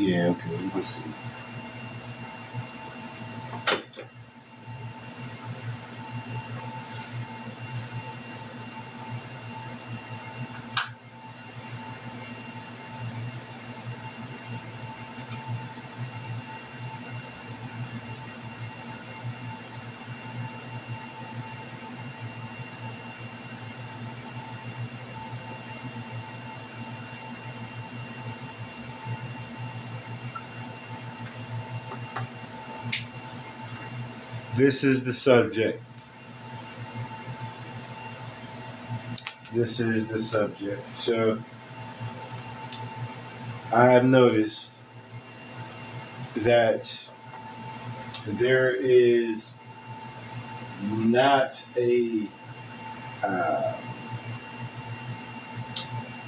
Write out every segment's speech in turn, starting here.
Yeah, okay, we can see. This is the subject. This is the subject. So I've noticed that there is not a uh,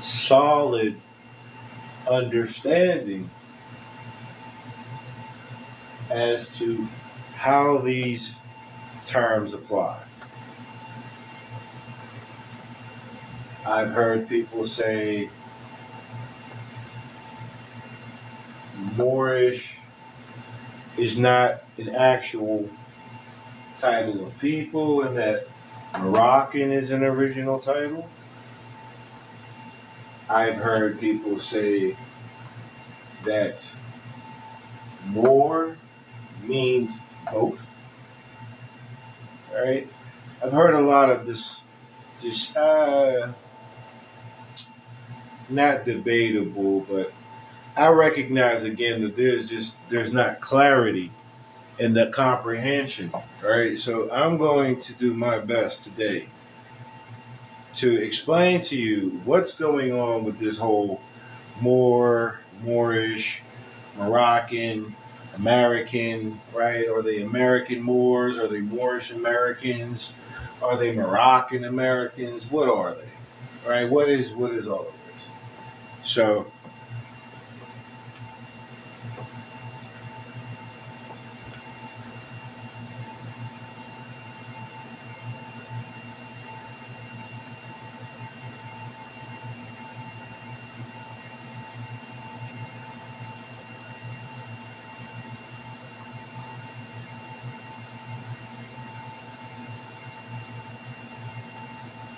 solid understanding as to how these terms apply. I've heard people say Moorish is not an actual title of people and that Moroccan is an original title. I've heard people say that Moor means both, right? I've heard a lot of this, just not debatable, but I recognize again that there's not clarity in the comprehension, right? So I'm going to do my best today to explain to you what's going on with this whole Moorish, Moroccan, American, right? Are they American Moors? Are they Moorish Americans? Are they Moroccan Americans? What are they? Right? What is all of this? So,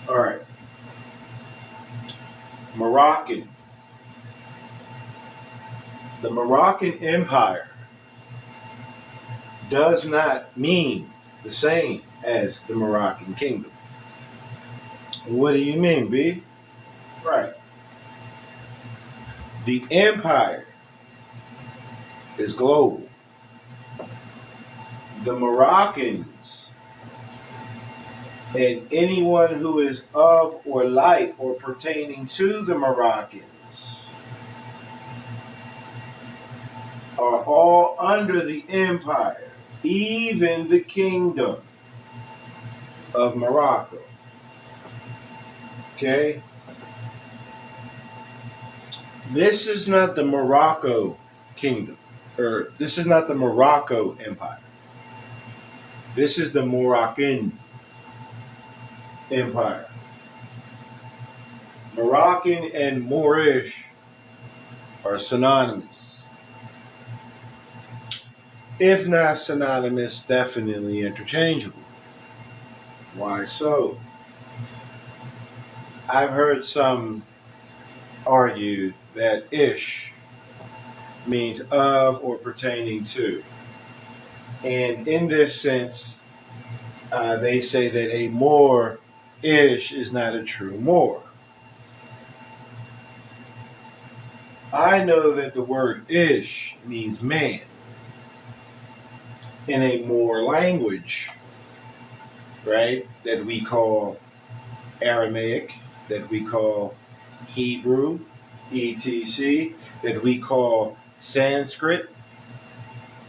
all right. Moroccan. The Moroccan Empire does not mean the same as the Moroccan Kingdom. What do you mean, B? Right. The empire is global. The Moroccans and anyone who is of or like or pertaining to the Moroccans are all under the empire, even the kingdom of Morocco. Okay? This is not the Morocco kingdom, or this is not the Morocco empire. This is the Moroccan empire. Moroccan and Moorish are synonymous. If not synonymous, definitely interchangeable. Why so? I've heard some argue that ish means of or pertaining to. And in this sense, they say that a Moor ish is not a true Moor. I know that the word ish means man in a Moor language, right? That we call Aramaic, that we call Hebrew, etc., that we call Sanskrit,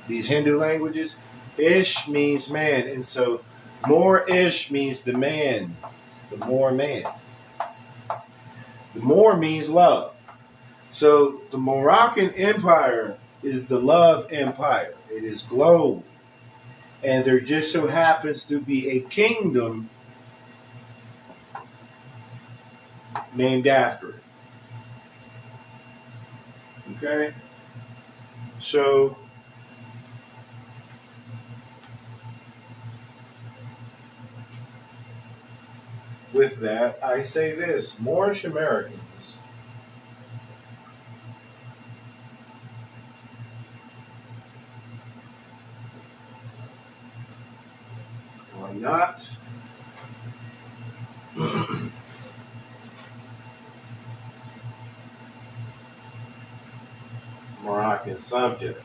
these Hindu languages. Ish means man, and so Moor-ish means the man, the Moor man. The Moor means love. So the Moroccan Empire is the love empire. It is global. And there just so happens to be a kingdom named after it. Okay? So, with that, I say this: Moorish Americans are not Moroccan subjects.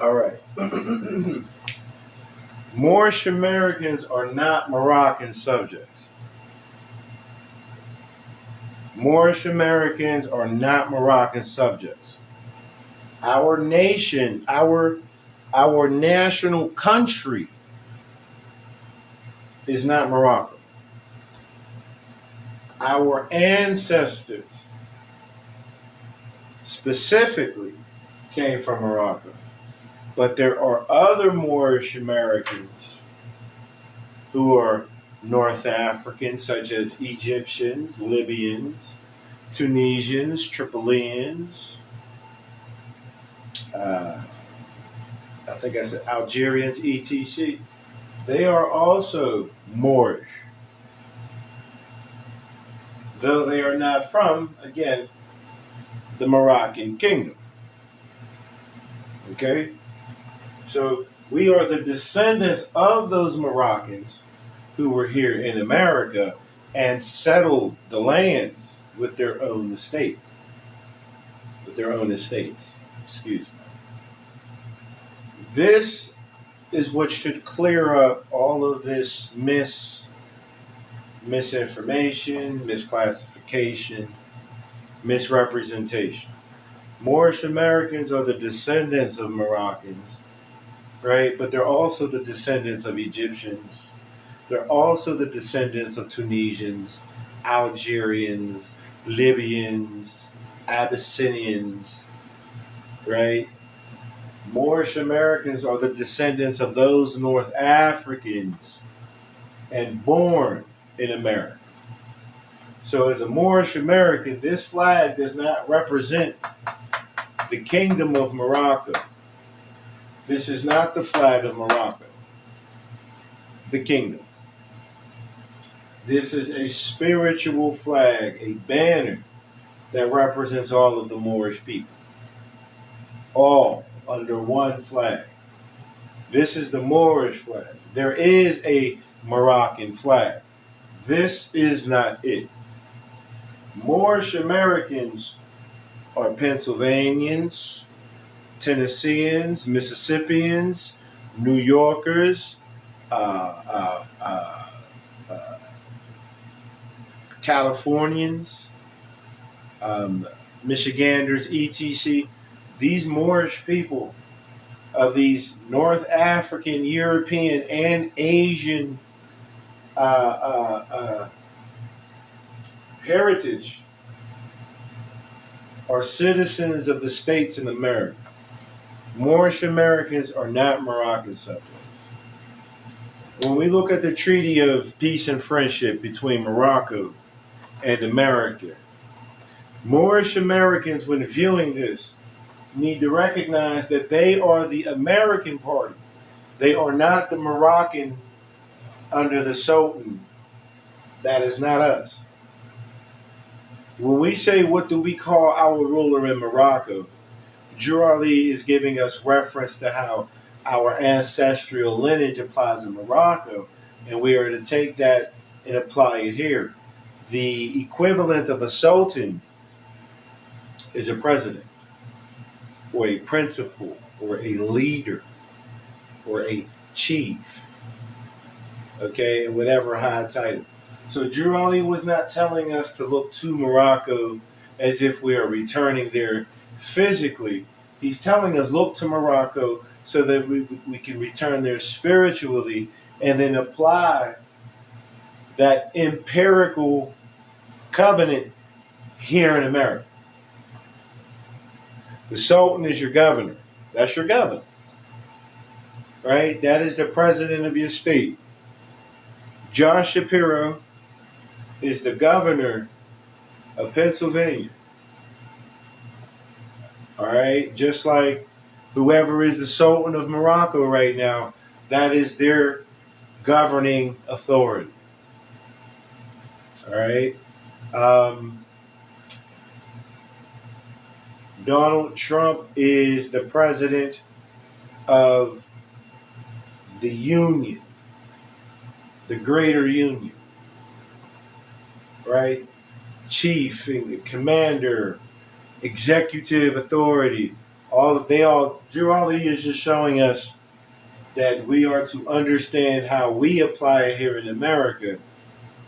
All right. Moorish Americans are not Moroccan subjects. Moorish Americans are not Moroccan subjects. Our nation, our national country is not Morocco. Our ancestors specifically came from Morocco. But there are other Moorish Americans who are North African, such as Egyptians, Libyans, Tunisians, Tripolians, I think I said Algerians, etc. They are also Moorish, though they are not from, again, the Moroccan kingdom. Okay? So we are the descendants of those Moroccans who were here in America and settled the lands with their own estate, with their own estates. Excuse me. This is what should clear up all of this misinformation, misclassification, misrepresentation. Moorish Americans are the descendants of Moroccans, right? But they're also the descendants of Egyptians. They're also the descendants of Tunisians, Algerians, Libyans, Abyssinians, right? Moorish Americans are the descendants of those North Africans and born in America. So as a Moorish American, this flag does not represent the Kingdom of Morocco. This is not the flag of Morocco, the kingdom. This is a spiritual flag, a banner that represents all of the Moorish people, all under one flag. This is the Moorish flag. There is a Moroccan flag. This is not it. Moorish Americans are Pennsylvanians, Tennesseans, Mississippians, New Yorkers, Californians, Michiganders, etc. These Moorish people of these North African, European, and Asian heritage are citizens of the states in America. Moorish Americans are not Moroccan subjects. When we look at the Treaty of Peace and Friendship between Morocco and America, Moorish Americans, when viewing this, need to recognize that they are the American party. They are not the Moroccan under the Sultan. That is not us. When we say, what do we call our ruler in Morocco, Jurali is giving us reference to how our ancestral lineage applies in Morocco, and we are to take that and apply it here. The equivalent of a sultan is a president, or a principal, or a leader, or a chief, okay, and whatever high title. So Drew Ali was not telling us to look to Morocco as if we are returning there physically. He's telling us look to Morocco so that we can return there spiritually and then apply that empirical covenant here in America. The Sultan is your governor. That's your governor. Right? That is the president of your state. Josh Shapiro is the governor of Pennsylvania. All right? Just like whoever is the Sultan of Morocco right now, that is their governing authority. All right? Donald Trump is the president of the Union, the Greater Union, right? Chief, commander, executive authority. Drew Ali is just showing us that we are to understand how we apply it here in America,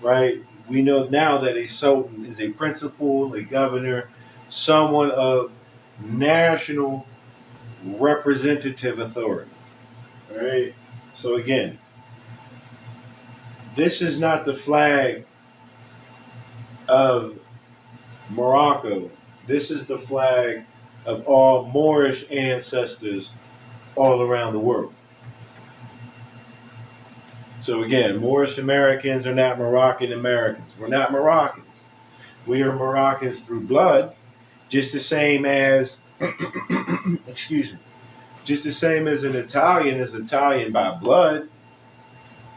right? We know now that a sultan is a principal, a governor, someone of national representative authority. All right. So again, this is not the flag of Morocco. This is the flag of all Moorish ancestors all around the world. So again, Moorish Americans are not Moroccan Americans. We're not Moroccans. We are Moroccans through blood, just the same as, excuse me, just the same as an Italian is Italian by blood.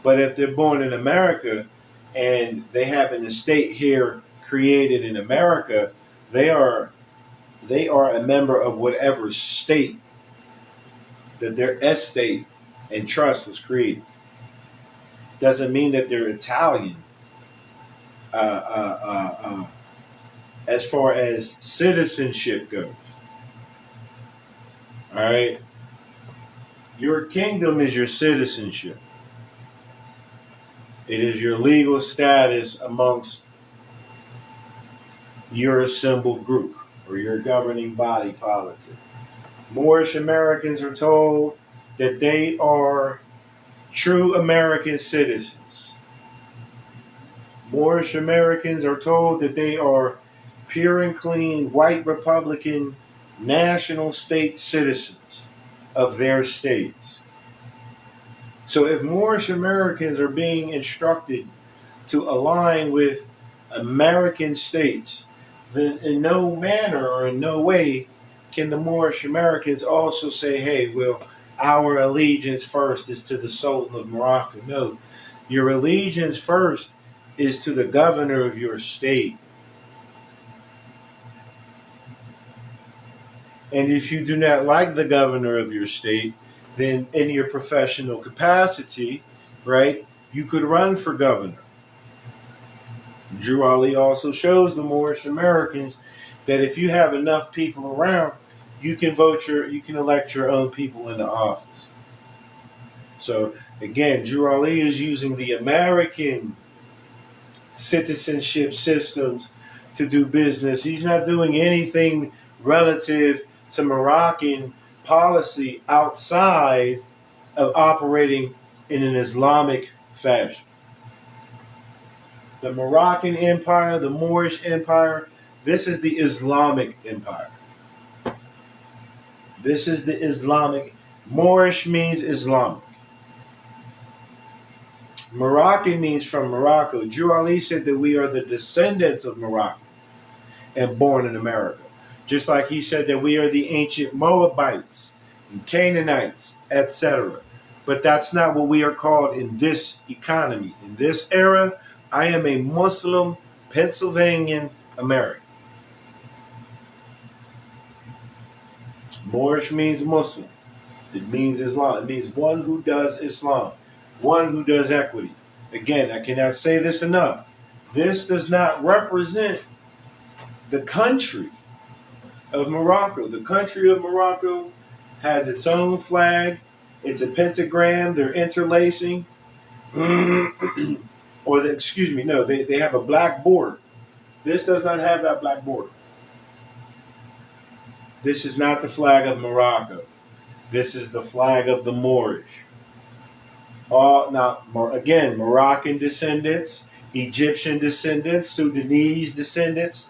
But if they're born in America and they have an estate here created in America, they are a member of whatever state that their estate and trust was created. Doesn't mean that they're Italian as far as citizenship goes. All right? Your kingdom is your citizenship. It is your legal status amongst your assembled group or your governing body politic. Moorish Americans are told that they are true American citizens. Moorish Americans are told that they are pure and clean white Republican national state citizens of their states. So if Moorish Americans are being instructed to align with American states, then in no manner or in no way can the Moorish Americans also say, hey, well, our allegiance first is to the Sultan of Morocco. No, your allegiance first is to the governor of your state. And if you do not like the governor of your state, then in your professional capacity, right, you could run for governor. Drew Ali also shows the Moorish Americans that if you have enough people around, you can elect your own people into office. So again, Drew Ali is using the American citizenship systems to do business. He's not doing anything relative to Moroccan policy outside of operating in an Islamic fashion. The Moroccan Empire, the Moorish Empire, this is the Islamic Empire. This is the Islamic. Moorish means Islamic. Moroccan means from Morocco. Drew Ali said that we are the descendants of Moroccans and born in America. Just like he said that we are the ancient Moabites and Canaanites, etc. But that's not what we are called in this economy. In this era, I am a Muslim Pennsylvanian American. Moorish means Muslim. It means Islam. It means one who does Islam, one who does equity. Again, I cannot say this enough. This does not represent the country of Morocco. The country of Morocco has its own flag. It's a pentagram. They're interlacing. Excuse me, no, they have a black border. This does not have that black border. This is not the flag of Morocco. This is the flag of the Moorish. Again, Moroccan descendants, Egyptian descendants, Sudanese descendants,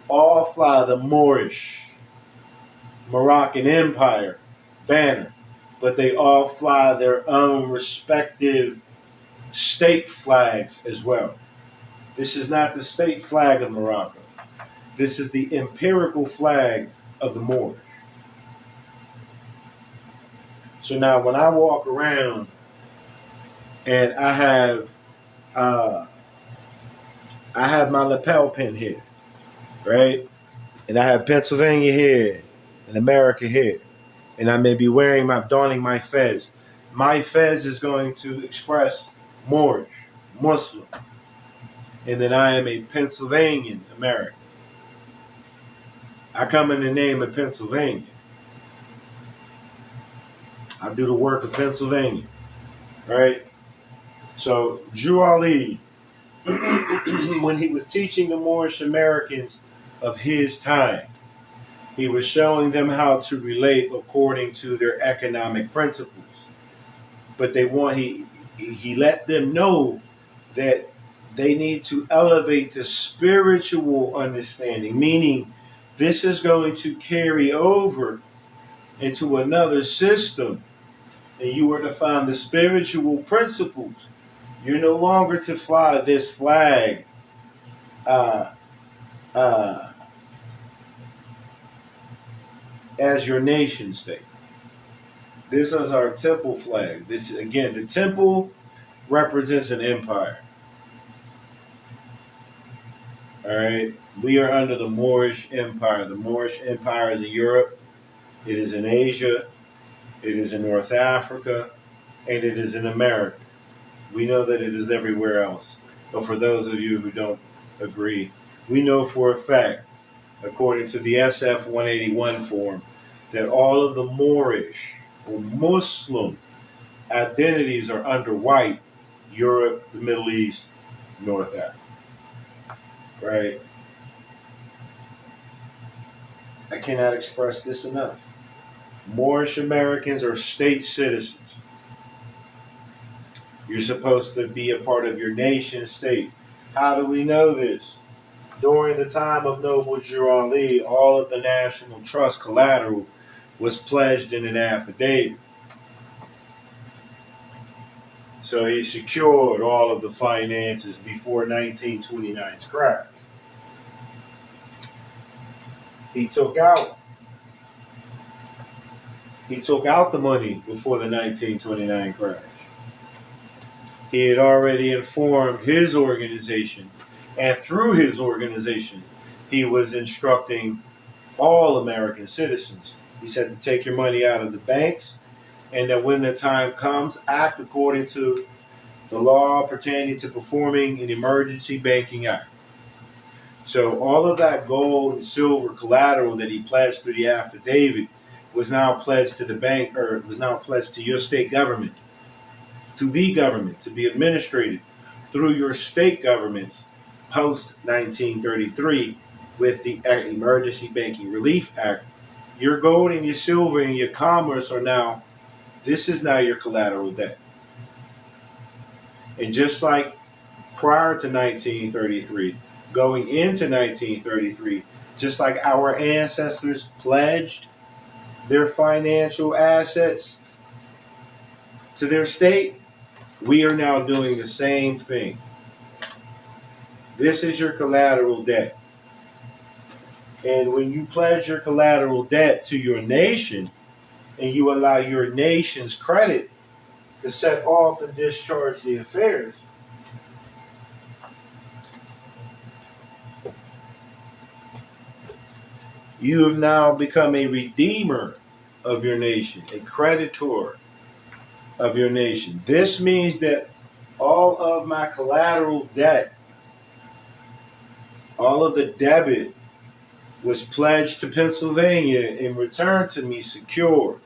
all fly the Moorish Moroccan Empire banner, but they all fly their own respective state flags as well. This is not the state flag of Morocco. This is the empirical flag of the Moorish. So now when I walk around and I have my lapel pin here, right? And I have Pennsylvania here and America here. And I may be donning my fez. My fez is going to express Moorish, Muslim. And then I am a Pennsylvanian American. I come in the name of Pennsylvania. I do the work of Pennsylvania, right? So Drew Ali, when he was teaching the Moorish Americans of his time, he was showing them how to relate according to their economic principles. But he let them know that they need to elevate to spiritual understanding, meaning this is going to carry over into another system, and you are to find the spiritual principles. You're no longer to fly this flag as your nation state. This is our temple flag. This again, the temple represents an empire. All right, we are under the Moorish Empire. The Moorish Empire is in Europe. It is in Asia. It is in North Africa, and it is in America. We know that it is everywhere else. But for those of you who don't agree, we know for a fact, according to the SF 181 form, that all of the Moorish or Muslim identities are under white, Europe, the Middle East, North Africa. Right? I cannot express this enough. Moorish Americans are state citizens. You're supposed to be a part of your nation state. How do we know this? During the time of Noble Drew Ali, all of the National Trust collateral was pledged in an affidavit. So he secured all of the finances before 1929's crash. He took out the money before the 1929 crash. He had already informed his organization, and through his organization, he was instructing all American citizens. He said to take your money out of the banks, and that when the time comes, act according to the law pertaining to performing an emergency banking act. So all of that gold and silver collateral that he pledged through the affidavit was now pledged to the bank, or was now pledged to your state government, to the government, to be administrated through your state governments post 1933 with the Emergency Banking Relief Act. Your gold and your silver and your commerce are now, this is now your collateral debt. And just like prior to 1933, going into 1933, just like our ancestors pledged their financial assets to their state, we are now doing the same thing. This is your collateral debt. And when you pledge your collateral debt to your nation, and you allow your nation's credit to set off and discharge the affairs, you have now become a redeemer of your nation, a creditor of your nation. This means that all of my collateral debt, all of the debit was pledged to Pennsylvania and returned to me secure.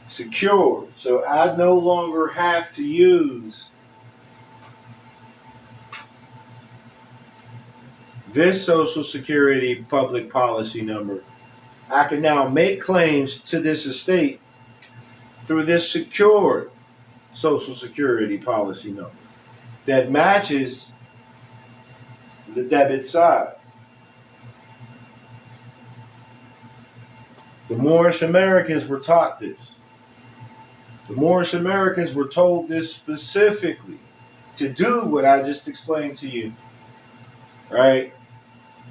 Secure. So I no longer have to use this Social Security public policy number. I can now make claims to this estate through this secured Social Security policy number that matches the debit side. The Moorish Americans were taught this. The Moorish Americans were told this specifically to do what I just explained to you. Right?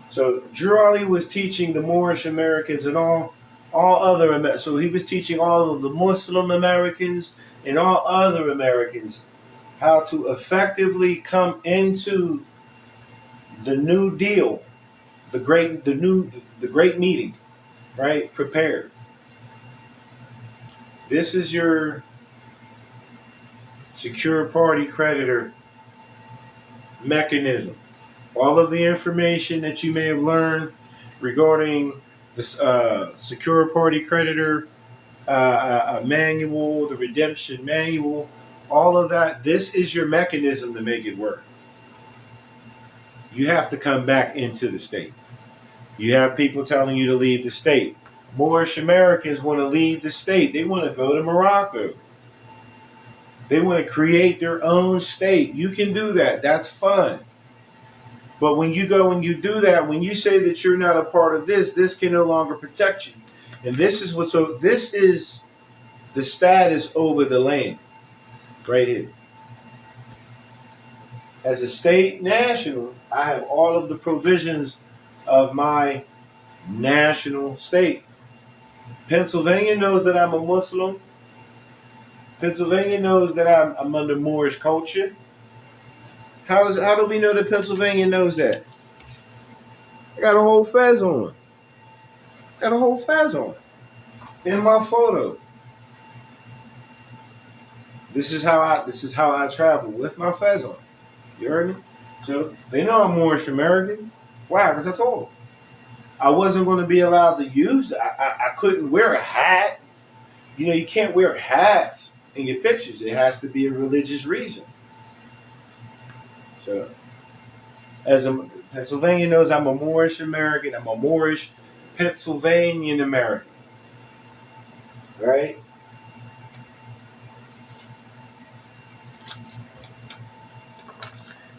So Drew Ali was teaching the Moorish Americans and all other, so he was teaching all of the Muslim Americans and all other Americans how to effectively come into the New Deal, the great meeting, right? Prepared. This is your secure party creditor mechanism. All of the information that you may have learned regarding the secure party creditor manual, the redemption manual, all of that, this is your mechanism to make it work. You have to come back into the state. You have people telling you to leave the state. Moorish Americans want to leave the state. They want to go to Morocco. They want to create their own state. You can do that. That's fun. But when you go and you do that, when you say that you're not a part of this, this can no longer protect you. And this is this is the status over the land right here. As a state national, I have all of the provisions of my national state. Pennsylvania knows that I'm a Muslim. Pennsylvania knows that I'm under Moorish culture. How do we know that Pennsylvania knows that? I got a whole fez on. Got a whole fez on in my photo. This is how I travel with my fez on. You heard me? So they know I'm Moorish American. Why? Because I told them I wasn't going to be allowed to use. I couldn't wear a hat. You know, you can't wear hats in your pictures. It has to be a religious reason. So, Pennsylvania knows I'm a Moorish American. I'm a Moorish Pennsylvanian American. Right?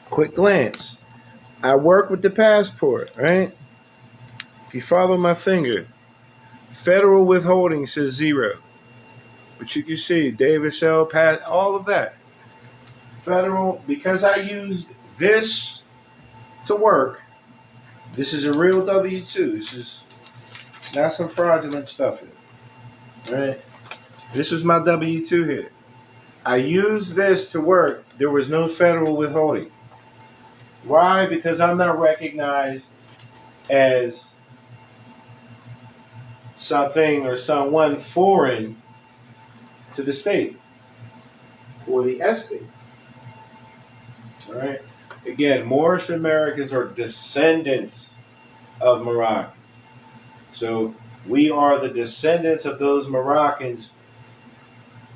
Quick glance. I work with the passport, right? If you follow my finger, federal withholding says 0. But you can see David Shell, Pat, all of that. Federal, because I used this to work. This is a real W-2. It's not some fraudulent stuff here. Right? This was my W-2 here. I used this to work. There was no federal withholding. Why? Because I'm not recognized as something or someone foreign to the state or the estate. All right. Again, Moorish Americans are descendants of Moroccans. So we are the descendants of those Moroccans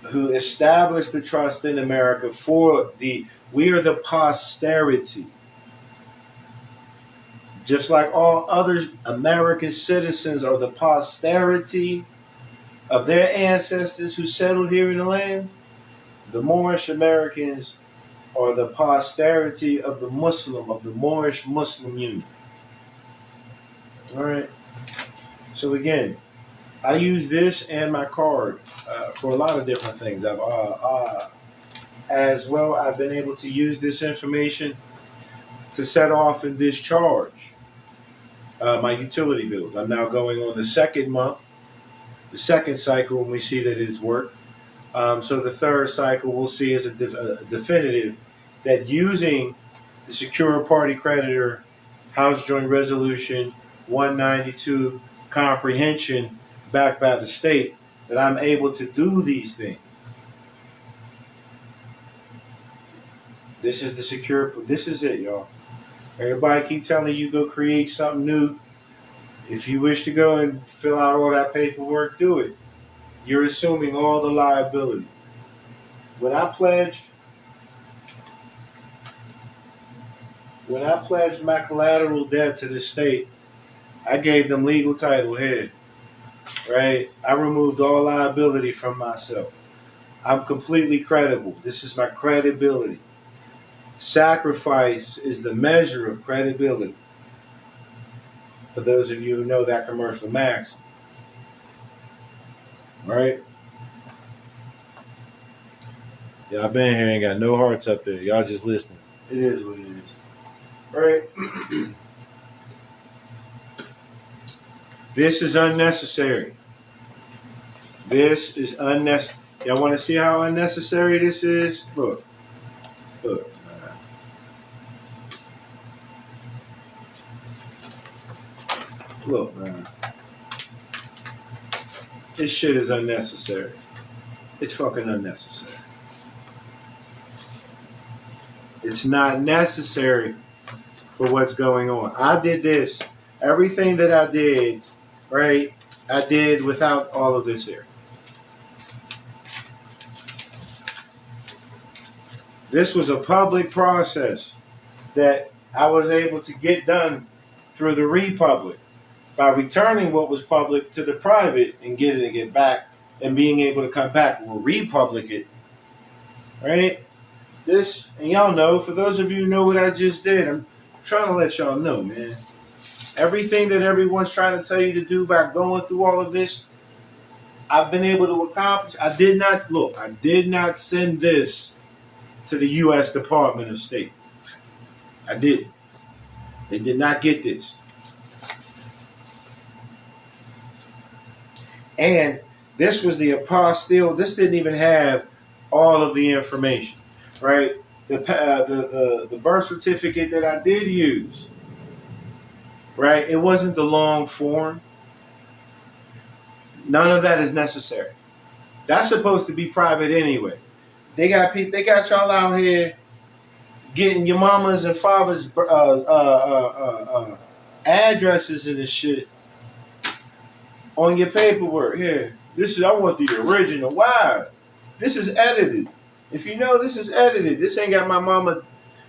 who established the trust in America we are the posterity. Just like all other American citizens are the posterity of their ancestors who settled here in the land, the Moorish Americans are the posterity of the Moorish Muslim Union. All right. So again, I use this and my card for a lot of different things. As well, I've been able to use this information to set off and discharge my utility bills. I'm now going on the second month, the second cycle, when we see that it's worked. So the third cycle we'll see as a definitive that using the secure party creditor House Joint Resolution 192 comprehension backed by the state, that I'm able to do these things. This is the secure. This is it, y'all. Everybody keep telling you go create something new. If you wish to go and fill out all that paperwork, do it. You're assuming all the liability. When I pledged my collateral debt to the state, I gave them legal title here. Right? I removed all liability from myself. I'm completely credible. This is my credibility. Sacrifice is the measure of credibility. For those of you who know that commercial max. Right? Y'all been here, ain't got no hearts up there. Y'all just listening. It is what it is. Right? This is unnecessary. This is unnecessary. Y'all want to see how unnecessary this is? Look. Look. Look, man. This shit is unnecessary. It's fucking unnecessary. It's not necessary for what's going on. I did this. Everything that I did, right, I did without all of this here. This was a public process that I was able to get done through the Republic by returning what was public to the private and getting it back and being able to come back. We'll republic it, right? This, and y'all know, for those of you who know what I just did, I'm trying to let y'all know, man. Everything that everyone's trying to tell you to do by going through all of this, I've been able to accomplish. I did not send this to the U.S. Department of State. I didn't. They did not get this. And this was the apostille. This didn't even have all of the information, right? The birth certificate that I did use, right? It wasn't the long form. None of that is necessary. That's supposed to be private anyway. They got people. They got y'all out here getting your mamas and fathers' addresses and this shit on your paperwork. Here, this is. I want the original. Why? This is edited. If you know, this is edited. This ain't got my mama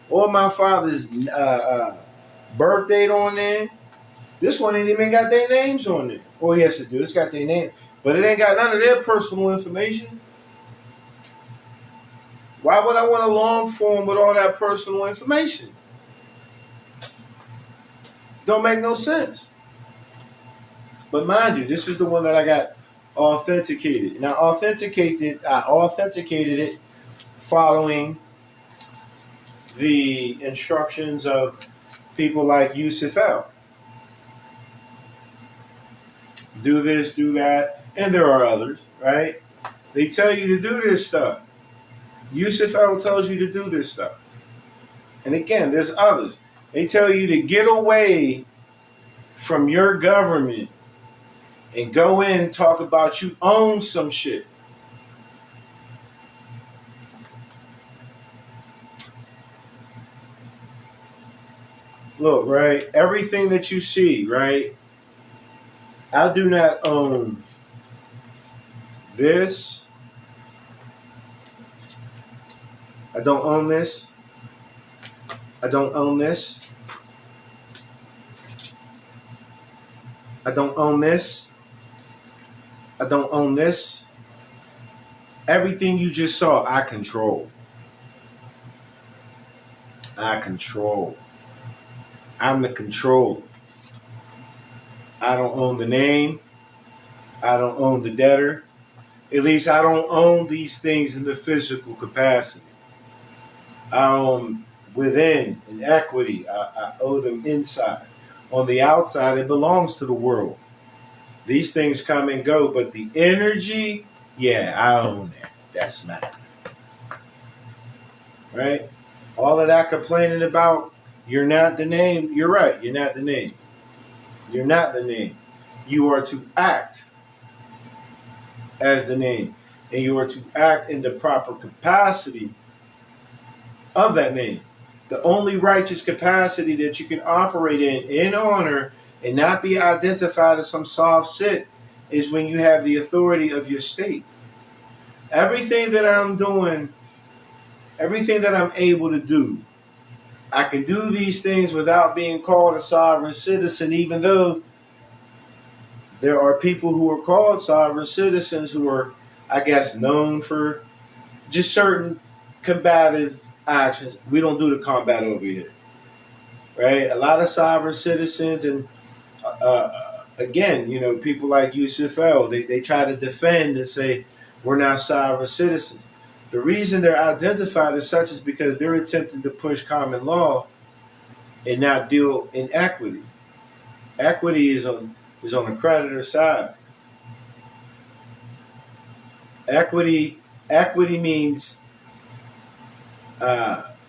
or my father's birth date on there. This one ain't even got their names on it. Oh yes, it do. It's got their name, but it ain't got none of their personal information. Why would I want a long form with all that personal information? Don't make no sense. But mind you, this is the one that I got authenticated. Now, I authenticated it following the instructions of people like Yusuf L. Do this, do that, and there are others, right? They tell you to do this stuff. Yusuf L tells you to do this stuff. And again, there's others. They tell you to get away from your government and go in and talk about you own some shit. Look, right? Everything that you see, right? I do not own this. I don't own this. I don't own this. I don't own this. I don't own this. Everything you just saw, I control. I control. I'm the controller. I don't own the name. I don't own the debtor. At least I don't own these things in the physical capacity. I own within in equity. I owe them inside. On the outside, it belongs to the world. These things come and go, but the energy, yeah, I own that. That's mine. Right? All of that complaining about, you're not the name. You're right. You're not the name. You're not the name. You are to act as the name. And you are to act in the proper capacity of that name. The only righteous capacity that you can operate in honor, and not be identified as some soft sit, is when you have the authority of your state. Everything that I'm doing, everything that I'm able to do, I can do these things without being called a sovereign citizen, even though there are people who are called sovereign citizens who are, I guess, known for just certain combative actions. We don't do the combat over here, right? A lot of sovereign citizens, and again, people like Yusuf El, they try to defend and say we're not sovereign citizens. The reason they're identified as such is because they're attempting to push common law and not deal in equity. Equity is on the creditor's side. Equity means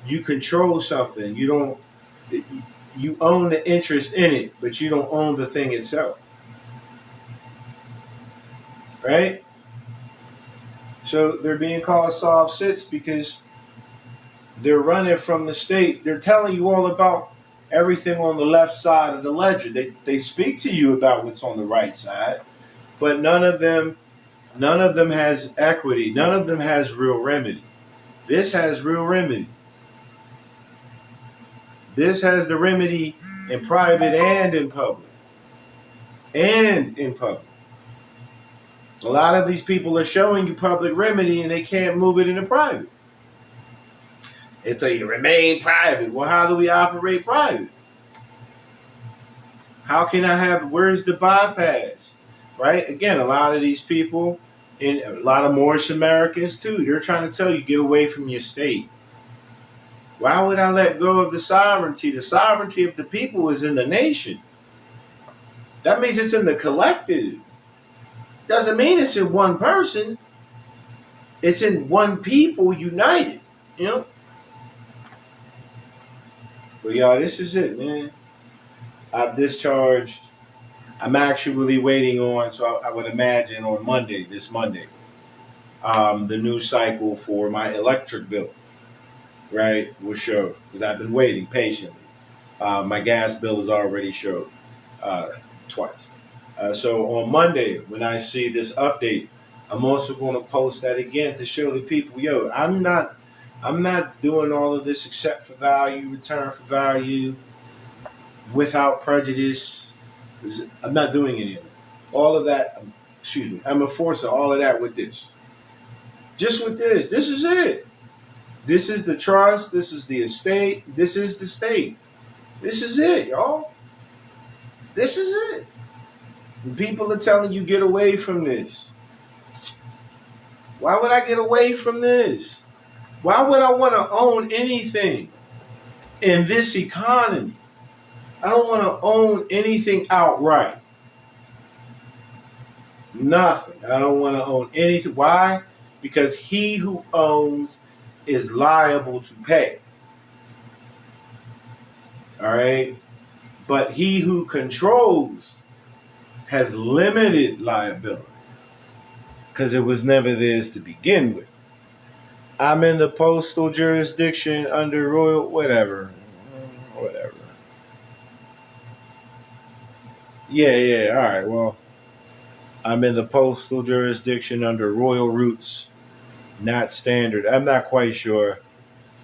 you control something. You own the interest in it, but you don't own the thing itself. Right? So they're being called soft sits because they're running from the state. They're telling you all about everything on the left side of the ledger. They speak to you about what's on the right side, but none of them has equity. None of them has real remedy. This has real remedy. This has the remedy in private and in public. A lot of these people are showing you public remedy and they can't move it into private. They tell you to remain private. Well, how do we operate private? How can where's the bypass? Right? Again, a lot of these people, and a lot of Moorish Americans too, they're trying to tell you, get away from your state. Why would I let go of the sovereignty? The sovereignty of the people is in the nation. That means it's in the collective. Doesn't mean it's in one person. It's in one people united. But y'all, this is it, man. I've discharged. I'm actually waiting on, so I would imagine on this Monday, the new cycle for my electric bill, right, will show. Because I've been waiting patiently. My gas bill has already showed twice. So on Monday, when I see this update, I'm also going to post that again to show the people, I'm not doing all of this except for value, return for value, without prejudice. I'm not doing any of it. All of that, I'm enforcing all of that with this. Just with this. This is it. This is the trust. This is the estate. This is the state. This is it, y'all. This is it. And people are telling you, get away from this. Why would I get away from this? Why would I want to own anything in this economy? I don't want to own anything outright. Nothing. I don't want to own anything. Why? Because he who owns is liable to pay. All right? But he who controls has limited liability because it was never theirs to begin with. I'm in the postal jurisdiction under royal whatever. Yeah, all right, well, I'm in the postal jurisdiction under royal roots, not standard. I'm not quite sure.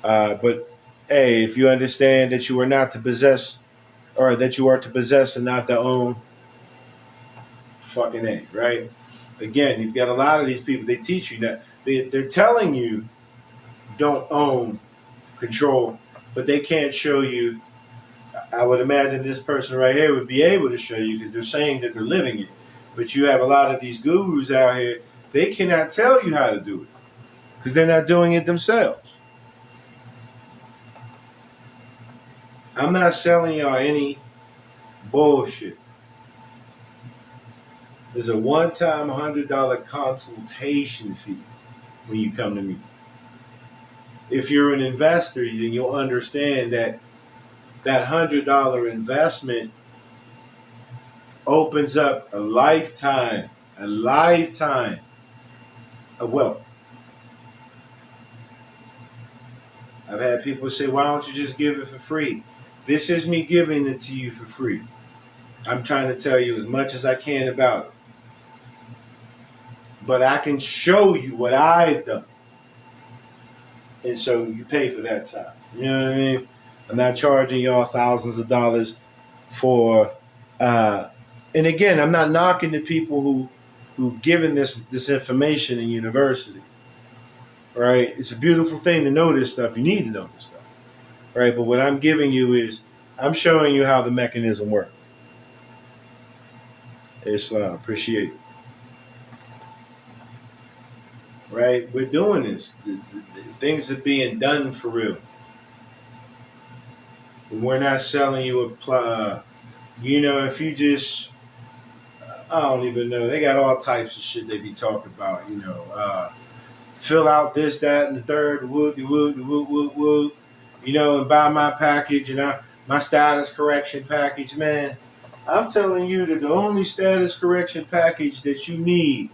But, hey, if you understand that you are not to possess, or that you are to possess and not to own, fucking A, right? Again, you've got a lot of these people, they teach you that. They're telling you don't own, control, but they can't show you. I would imagine this person right here would be able to show you because they're saying that they're living it. But you have a lot of these gurus out here, they cannot tell you how to do it because they're not doing it themselves. I'm not selling y'all any bullshit. There's a one-time $100 consultation fee when you come to me. If you're an investor, then you'll understand that $100 investment opens up a lifetime of wealth. I've had people say, why don't you just give it for free? This is me giving it to you for free. I'm trying to tell you as much as I can about it. But I can show you what I've done. And so you pay for that time. You know what I mean? I'm not charging y'all thousands of dollars for, and again, I'm not knocking the people who've given this information in university. Right? It's a beautiful thing to know this stuff. You need to know this stuff. Right? But what I'm giving you is, I'm showing you how the mechanism works. Islam, appreciate it. Right? We're doing this. The things are being done for real. We're not selling you if you just, I don't even know. They got all types of shit they be talking about, fill out this, that, and the third, woot, and buy my package and my status correction package, man. I'm telling you that the only status correction package that you need,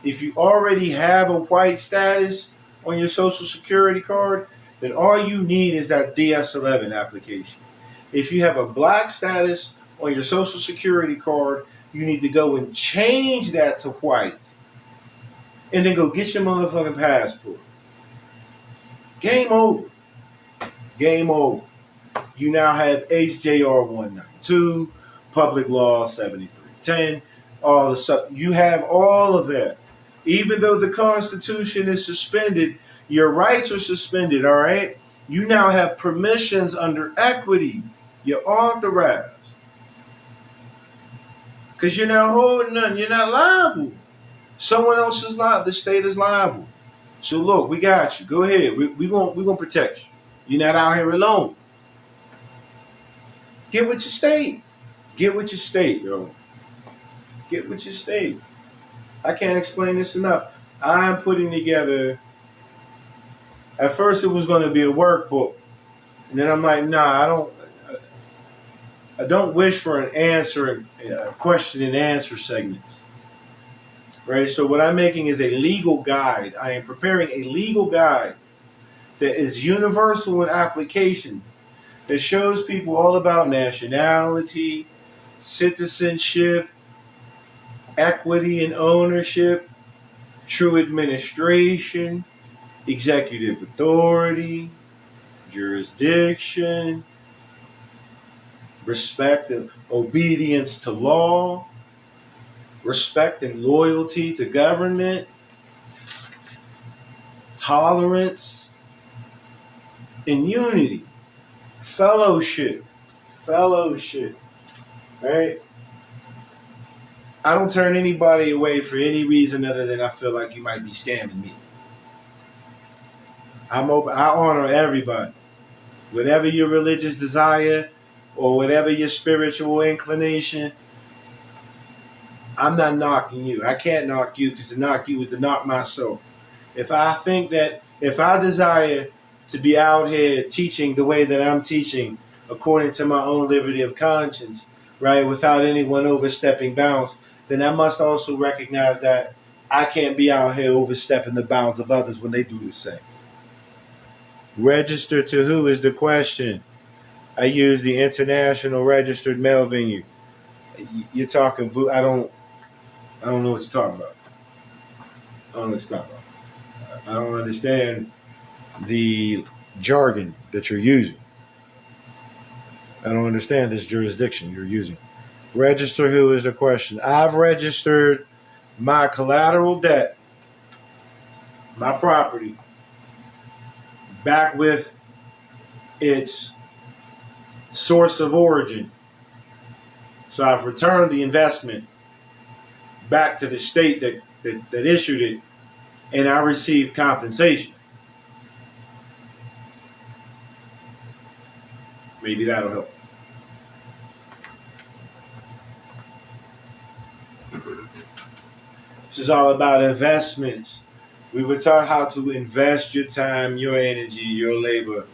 if you already have a white status on your social security card, then all you need is that DS11 application. If you have a black status on your social security card, you need to go and change that to white. And then go get your motherfucking passport. Game over. Game over. You now have HJR 192, Public Law 7310, all the stuff. You have all of that. Even though the Constitution is suspended, your rights are suspended, all right? You now have permissions under equity. You're authorized. Because you're not holding nothing. You're not liable. Someone else is liable. The state is liable. So look, we got you. Go ahead. We're gonna protect you. You're not out here alone. Get with your state. Get with your state, yo. Get with your state. I can't explain this enough. I'm putting together, at first it was going to be a workbook. And then I'm like, nah, I don't wish for an answer, question and answer segments. Right? So what I'm making is a legal guide. I am preparing a legal guide that is universal in application, that shows people all about nationality, citizenship, equity and ownership, true administration, executive authority, jurisdiction, respect and obedience to law, respect and loyalty to government, tolerance, and unity, fellowship, right? I don't turn anybody away for any reason other than I feel like you might be scamming me. I'm open. I honor everybody. Whatever your religious desire or whatever your spiritual inclination, I'm not knocking you. I can't knock you, because to knock you is to knock my soul. If I desire to be out here teaching the way that I'm teaching, according to my own liberty of conscience, right, without anyone overstepping bounds, then I must also recognize that I can't be out here overstepping the bounds of others when they do the same. Register to who is the question. I use the international registered mail venue. You're talking, I don't know what you're talking about. I don't understand the jargon that you're using. I don't understand this jurisdiction you're using. Register who is the question. I've registered my collateral debt, my property, back with its source of origin. So I've returned the investment back to the state that issued it, and I received compensation. Maybe that'll help. This is all about investments. We were taught how to invest your time, your energy, your labor,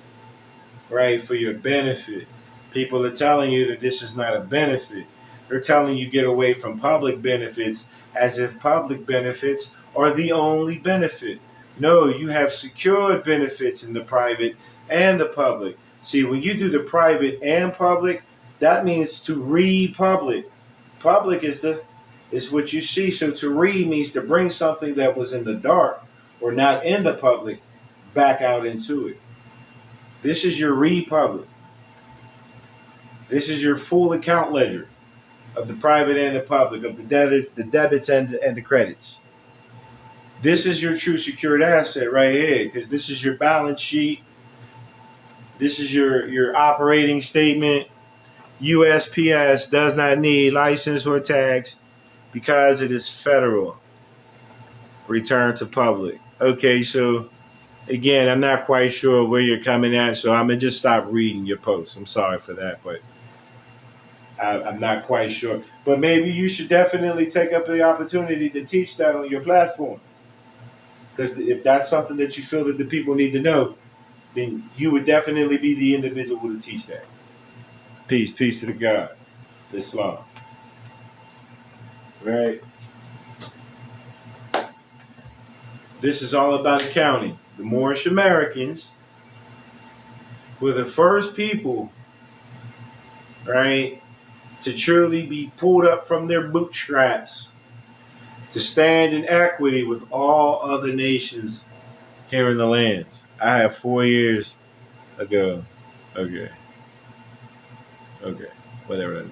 right, for your benefit. People are telling you that this is not a benefit. They're telling you get away from public benefits as if public benefits are the only benefit. No, you have secured benefits in the private and the public. See, when you do the private and public, that means to republic. Public is what you see. So to read means to bring something that was in the dark or not in the public back out into it. This is your republic. This is your full account ledger of the private and the public, of the debits and the credits. This is your true secured asset right here, because this is your balance sheet. This is your operating statement. USPS does not need license or tax because it is federal. Return to public. Okay, so again, I'm not quite sure where you're coming at, so I'm going to just stop reading your posts. I'm sorry for that, but I'm not quite sure. But maybe you should definitely take up the opportunity to teach that on your platform. Because if that's something that you feel that the people need to know, then you would definitely be the individual to teach that. Peace. Peace to the God. Islam. Right? This is all about accounting. The Moorish Americans were the first people, right, to truly be pulled up from their bootstraps to stand in equity with all other nations here in the lands. I have 4 years ago. Okay. Whatever that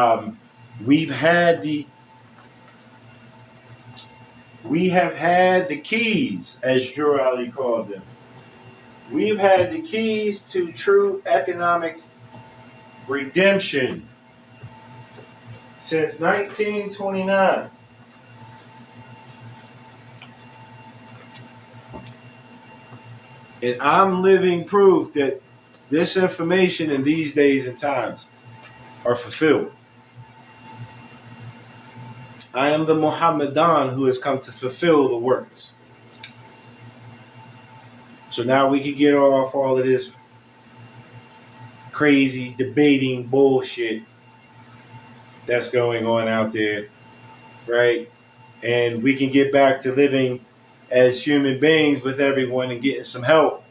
means. We have had the keys, as Drew Ali called them. We've had the keys to true economic redemption since 1929. And I'm living proof that this information in these days and times are fulfilled. I am the Muhammadan who has come to fulfill the works. So now we can get off all of this crazy debating bullshit that's going on out there, right? And we can get back to living as human beings with everyone and getting some help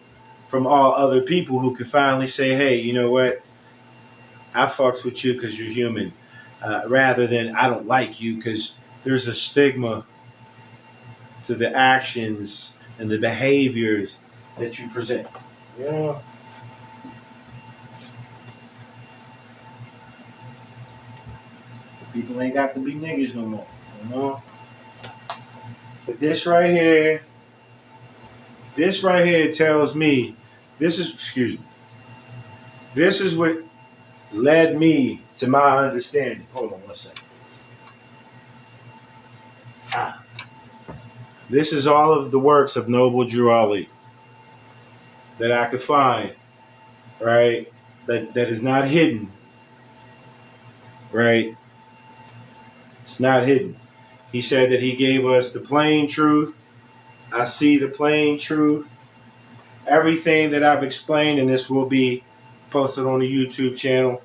from all other people who can finally say, hey, you know what? I fucks with you because you're human, rather than I don't like you because there's a stigma to the actions and the behaviors that you present. Yeah. People ain't got to be niggas no more, you know? But this right here tells me, this is what led me to my understanding. Hold on one second. This is all of the works of Noble Drew Ali that I could find, right? That is not hidden, right? It's not hidden. He said that he gave us the plain truth. I see the plain truth. Everything that I've explained, and this will be posted on the YouTube channel.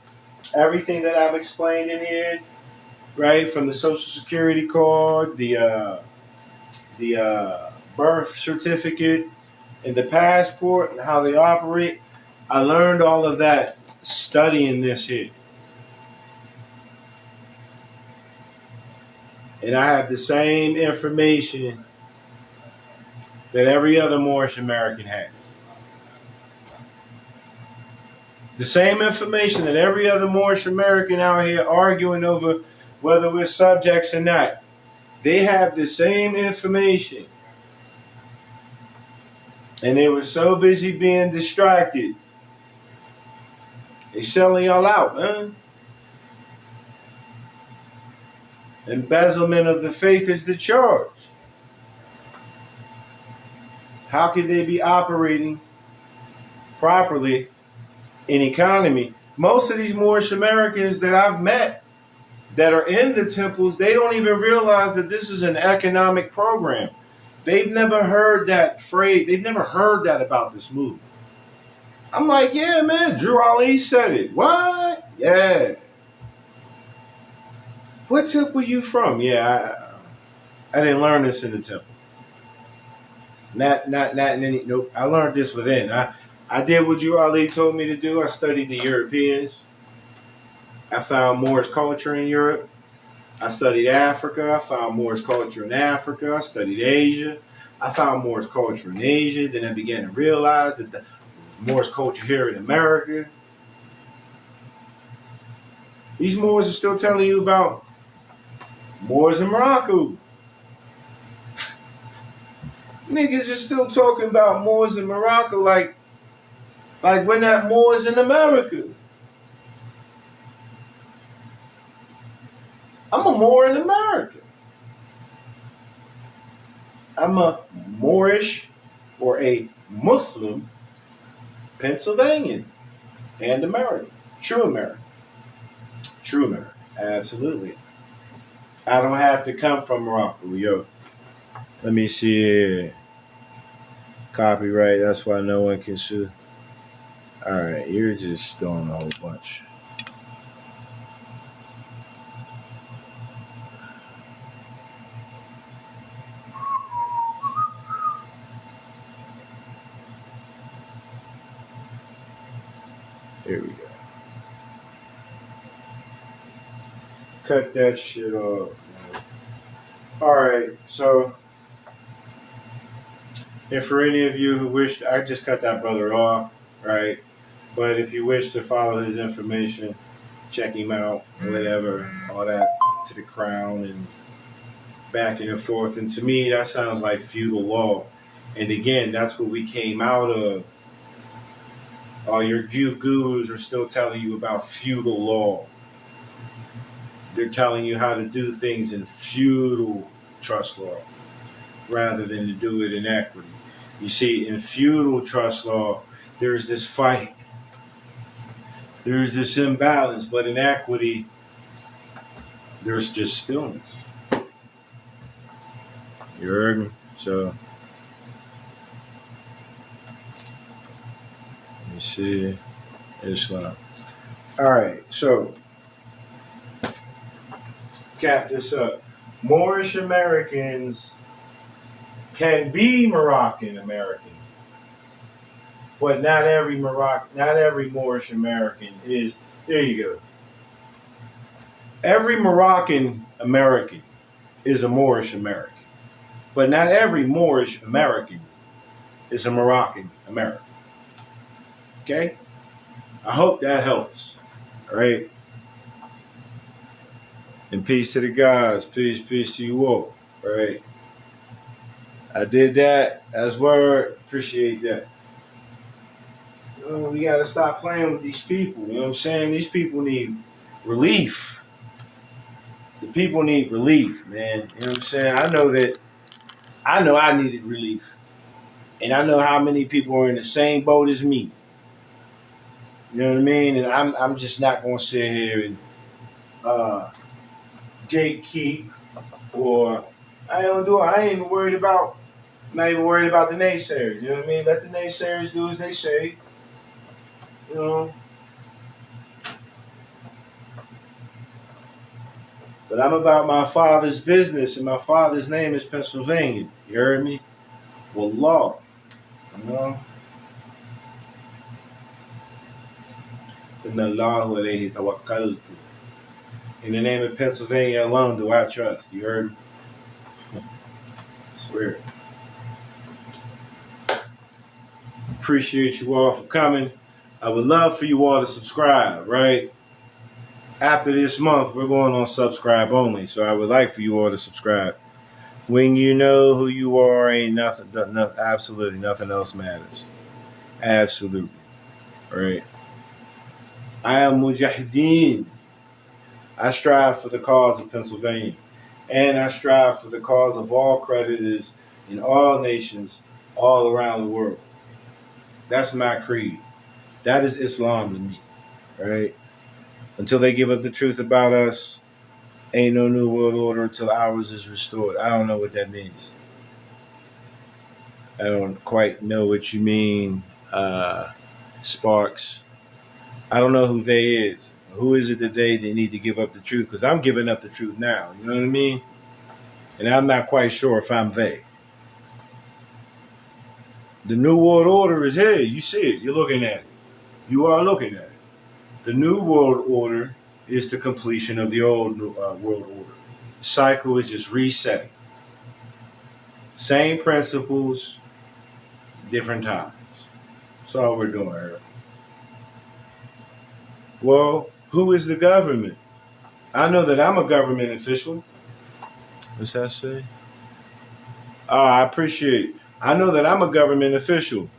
Everything that I've explained in here, right, from the Social Security card, the birth certificate, and the passport, and how they operate. I learned all of that studying this here. And I have the same information that every other Moorish American has. The same information that every other Moorish American out here arguing over whether we're subjects or not. They have the same information. And they were so busy being distracted. They selling y'all out, man. Embezzlement of the faith is the charge. How could they be operating properly in economy? Most of these Moorish Americans that I've met that are in the temples, they don't even realize that this is an economic program. They've never heard that phrase. They've never heard that about this movement. I'm like, yeah, man, Drew Ali said it. What? Yeah. What temple you from? Yeah, I didn't learn this in the temple. Not in any. Nope. I learned this within. I did what you Ali told me to do. I studied the Europeans. I found Moorish culture in Europe. I studied Africa. I found Moorish culture in Africa. I studied Asia. I found Moorish culture in Asia. Then I began to realize that the Moorish culture here in America. These Moors are still telling you about Moors in Morocco. Niggas are still talking about Moors in Morocco like we're not Moors in America. I'm a Moor in America. I'm a Moorish or a Muslim Pennsylvanian and American. True American. True American. Absolutely. I don't have to come from Morocco, yo. Let me see. Copyright. That's why no one can sue. All right, you're just throwing a whole bunch. Here we go. Cut that shit off. All right, so. And for any of you who wish, I just cut that brother off, right? But if you wish to follow his information, check him out, whatever, all that to the crown and back and forth. And to me, that sounds like feudal law. And again, that's what we came out of. All your gurus are still telling you about feudal law. They're telling you how to do things in feudal trust law rather than to do it in equity. You see, in feudal trust law, there's this fight. There's this imbalance, but in equity, there's just stillness. You heard me? So, let me see. Islam. All right, so, cap this up. Moorish Americans can be Moroccan American, but not every Moorish American is. There you go. Every Moroccan American is a Moorish American, but not every Moorish American is a Moroccan American. Okay? I hope that helps. All right? And peace to the gods. Peace to you all. All right? I did that as word. Appreciate that. You know, we got to stop playing with these people. You know what I'm saying? These people need relief. The people need relief, man. You know what I'm saying? I know I needed relief. And I know how many people are in the same boat as me. You know what I mean? And I'm just not going to sit here and gatekeep or I don't do it. I ain't even worried about. Not even worried about the naysayers. You know what I mean? Let the naysayers do as they say. You know. But I'm about my father's business, and my father's name is Pennsylvania. You heard me? Wallah. You know? Inallahu alayhi tawakkaltu. In the name of Pennsylvania alone do I trust. You heard me? I swear. Appreciate you all for coming. I would love for you all to subscribe, right? After this month, we're going on subscribe only. So I would like for you all to subscribe. When you know who you are, ain't nothing, absolutely nothing else matters. Absolutely. All right. I am Mujahideen. I strive for the cause of Pennsylvania. And I strive for the cause of all creditors in all nations all around the world. That's my creed. That is Islam to me, right? Until they give up the truth about us, ain't no new world order until ours is restored. I don't know what that means. I don't quite know what you mean, Sparks. I don't know who they is. Who is it that they need to give up the truth? Because I'm giving up the truth now. You know what I mean? And I'm not quite sure if I'm they. The New World Order is here. You see it. You're looking at it. You are looking at it. The New World Order is the completion of the old world order. The cycle is just resetting. Same principles, different times. That's all we're doing here. Well, who is the government? I know that I'm a government official. What's that say? I appreciate it. I know that I'm a government official.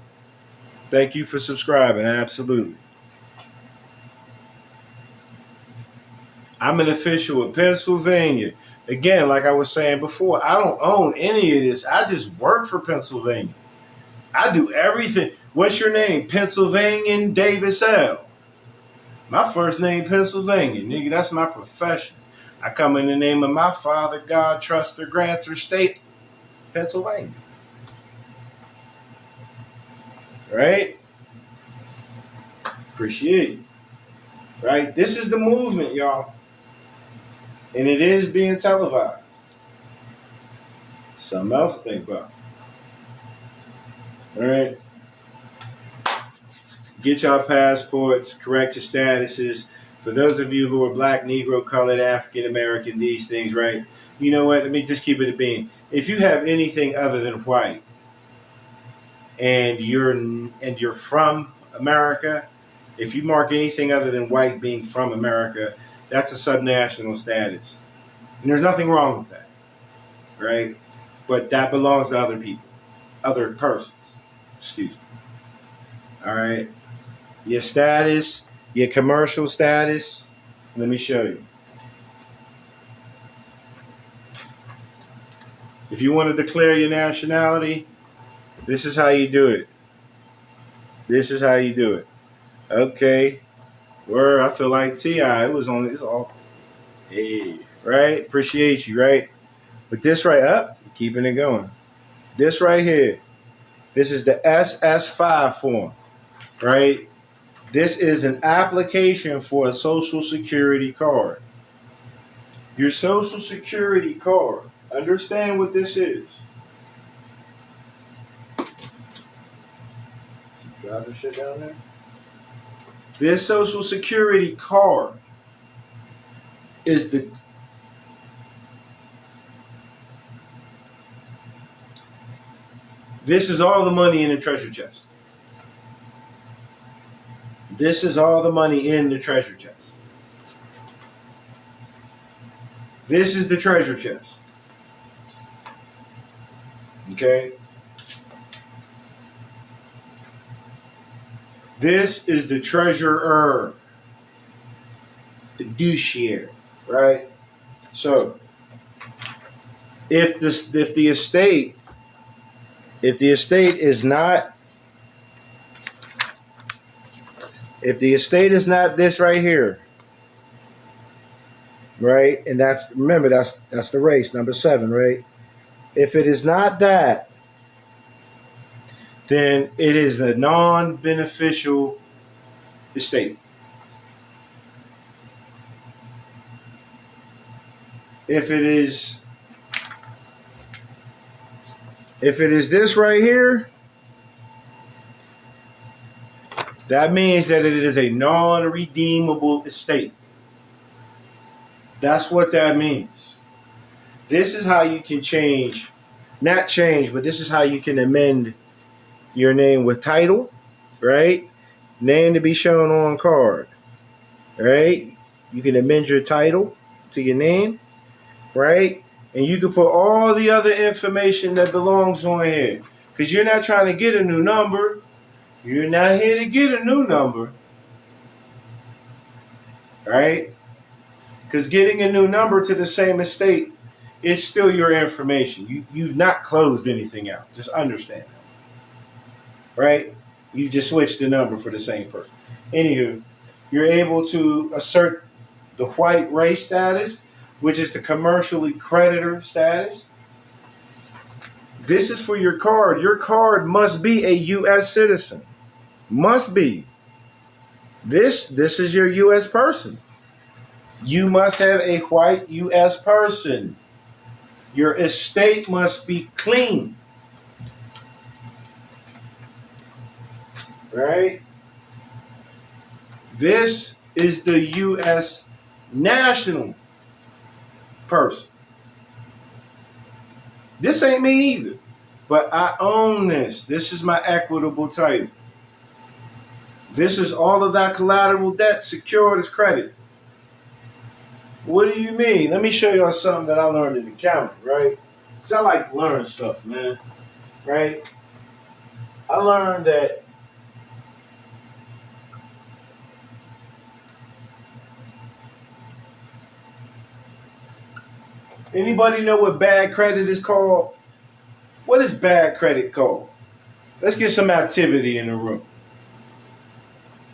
Thank you for subscribing. Absolutely. I'm an official of Pennsylvania. Again, like I was saying before, I don't own any of this. I just work for Pennsylvania. I do everything. What's your name? Pennsylvanian Davis L. My first name, Pennsylvania. Nigga, that's my profession. I come in the name of my Father, God, Truster, Granter, State, Pennsylvania. Right? Appreciate it. Right? This is the movement, y'all. And it is being televised. Something else to think about. All right? Get y'all passports, correct your statuses. For those of you who are black, Negro, colored, African American, these things, right? You know what? Let me just keep it a bean. If you have anything other than white, and you're from America, if you mark anything other than white being from America, that's a subnational status. And there's nothing wrong with that, right? But that belongs to other people, other persons. Excuse me. All right? Your status, your commercial status, let me show you. If you want to declare your nationality, this is how you do it. This is how you do it. Okay. Word, I feel like T.I. It's all, hey, right? Appreciate you, right? But this right up, keeping it going. This right here, this is the SS5 form, right? This is an application for a Social Security card. Your Social Security card, understand what this is. Drop this shit down there. This Social Security card is this is all the money in the treasure chest. This is all the money in the treasure chest. This is the treasure chest. Okay? This is the treasurer, fiduciary, right? So, if the estate is not this right here, right? And that's the race, number 7, right? If it is not that, then it is a non-beneficial estate. If it is this right here, that means that it is a non-redeemable estate. That's what that means. This is how you can but this is how you can amend your name with title, right? Name to be shown on card, right? You can amend your title to your name, right? And you can put all the other information that belongs on here. Because you're not trying to get a new number. You're not here to get a new number. Right? Because getting a new number to the same estate, it's still your information. You've not closed anything out. Just understand that. Right? You just switched the number for the same person. Anywho, you're able to assert the white race status, which is the commercially creditor status. This is for your card. Your card must be a U.S. citizen. Must be. This is your U.S. person. You must have a white U.S. person. Your estate must be clean. right? This is the U.S. national person. This ain't me either, but I own this. This is my equitable title. This is all of that collateral debt secured as credit. What do you mean? Let me show y'all something that I learned in accounting, right? Because I like to learn stuff, man, right? I learned that anybody know what bad credit is called? What is bad credit called? Let's get some activity in the room.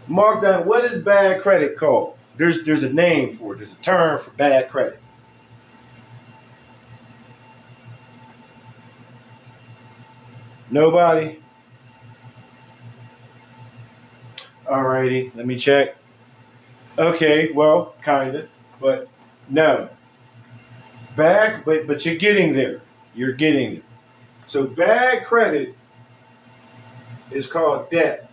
Mark down, what is bad credit called? There's a name for it. There's a term for bad credit. Nobody? Alrighty, let me check. Okay, well, kinda, but no. But you're getting there. You're getting it. So bad credit is called debt.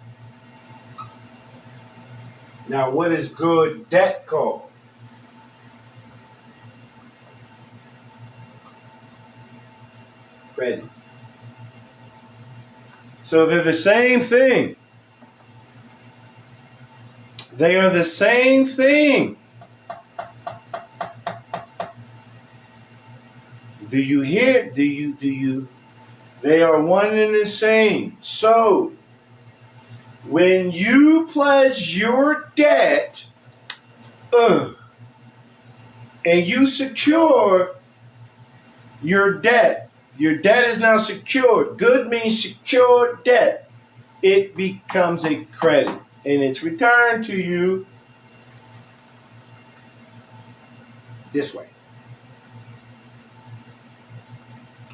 Now, what is good debt called? Credit. So they're the same thing. They are the same thing. Do you hear? Do you? They are one and the same. So, when you pledge your debt, and you secure your debt is now secured. Good means secured debt. It becomes a credit, and it's returned to you this way.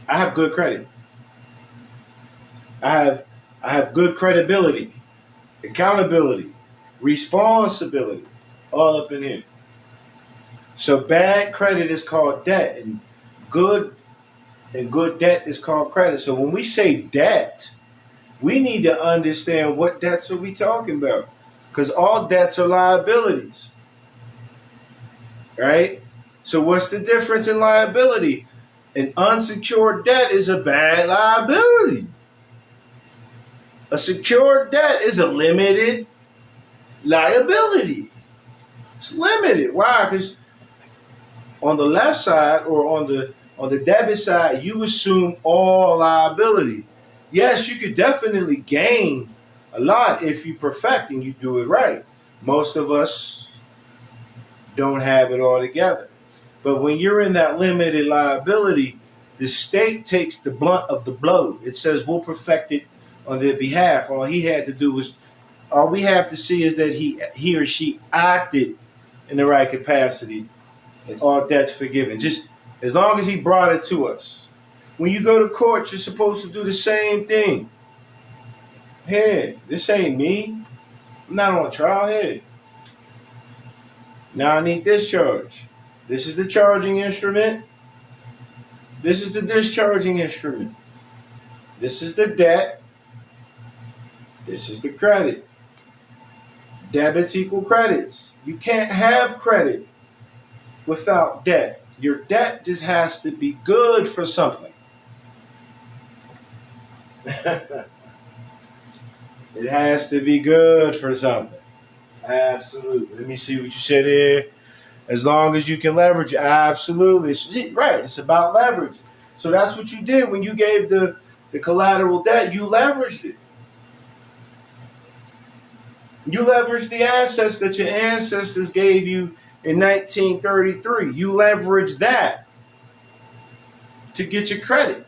I have good credit. I have good credibility, accountability, responsibility, all up in here. So bad credit is called debt, and good debt is called credit. So when we say debt, we need to understand what debts are we talking about, because all debts are liabilities, right? So what's the difference in liability? An unsecured debt is a bad liability. A secured debt is a limited liability. It's limited. Why? Because on the left side, or on the debit side, you assume all liability. Yes, you could definitely gain a lot if you perfect and you do it right. Most of us don't have it all together. But when you're in that limited liability, the state takes the blunt of the blow. It says we'll perfect it on their behalf. All we have to see is that he or she acted in the right capacity, and all debts forgiven. Just as long as he brought it to us. When you go to court, you're supposed to do the same thing. Hey, this ain't me. I'm not on trial here. Now I need discharge. This is the charging instrument. This is the discharging instrument. This is the debt. This is the credit. Debits equal credits. You can't have credit without debt. Your debt just has to be good for something. It has to be good for something. Absolutely. Let me see what you said here. As long as you can leverage it. Absolutely. Right. It's about leverage. So that's what you did when you gave the collateral debt. You leveraged it. You leveraged the assets that your ancestors gave you in 1933. You leveraged that to get your credit.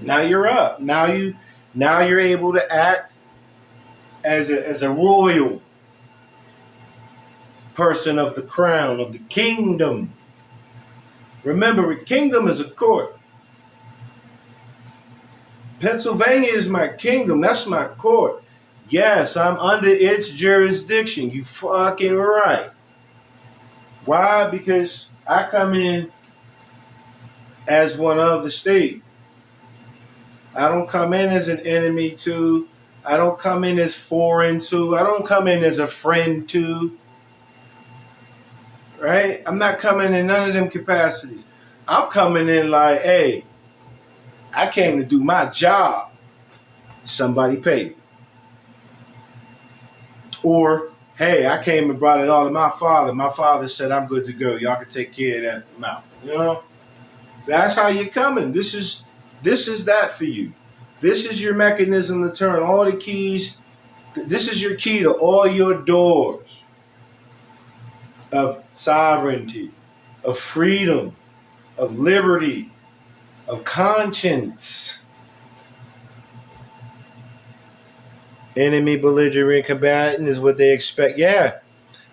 Now you're up. Now you're able to act as a royal person of the crown, of the kingdom. Remember, a kingdom is a court. Pennsylvania is my kingdom. That's my court. Yes, I'm under its jurisdiction. You fucking right. Why? Because I come in as one of the state. I don't come in as an enemy to. I don't come in as foreign to. I don't come in as a friend to. Right? I'm not coming in none of them capacities. I'm coming in like, hey, I came to do my job. Somebody paid me. Or, hey, I came and brought it all to my father. My father said I'm good to go. Y'all can take care of that mouth. You know? That's how you're coming. This is that for you. This is your mechanism to turn all the keys. This is your key to all your doors of sovereignty, of freedom, of liberty, of conscience. Enemy belligerent combatant is what they expect. Yeah.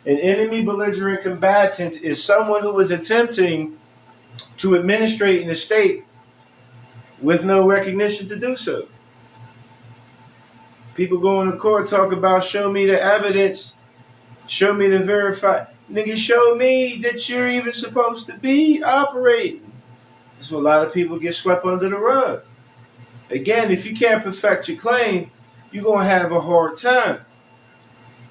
An enemy belligerent combatant is someone who is attempting to administrate in the state with no recognition to do so. People going to court talk about show me the evidence, show me the verify. Nigga, show me that you're even supposed to be operating. That's why a lot of people get swept under the rug. Again, if you can't perfect your claim, you're going to have a hard time.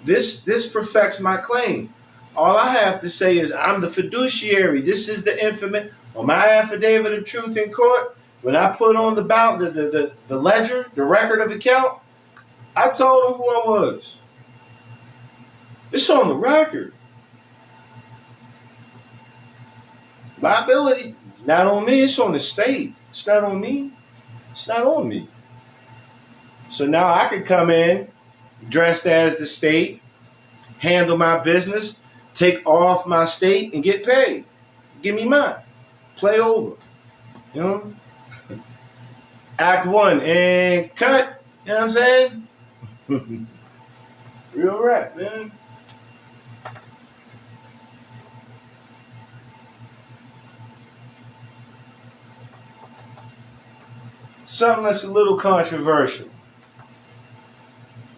This perfects my claim. All I have to say is I'm the fiduciary. This is the infamous, on my affidavit of truth in court, when I put on the ledger, the record of account, I told them who I was. It's on the record. Liability, not on me, it's on the state. It's not on me. It's not on me. So now I can come in dressed as the state, handle my business, take off my state, and get paid. Give me mine. Play over. You know? Act 1 and cut. You know what I'm saying? Real rap, man. Something that's a little controversial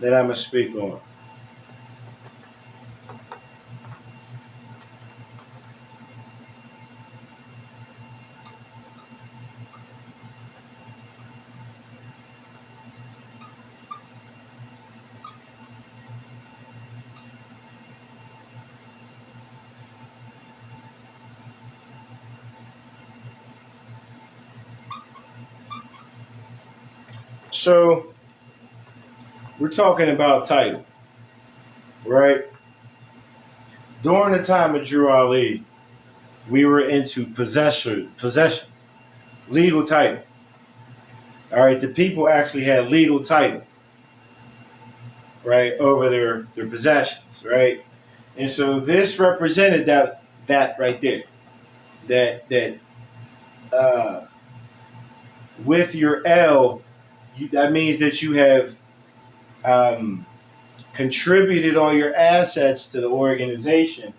that I'm going to speak on. So, we're talking about title, right? During the time of Drew Ali, we were into possession, legal title. All right, the people actually had legal title, right, over their possessions, right? And so this represented that right there, that with your L, that means that you have contributed all your assets to the organization.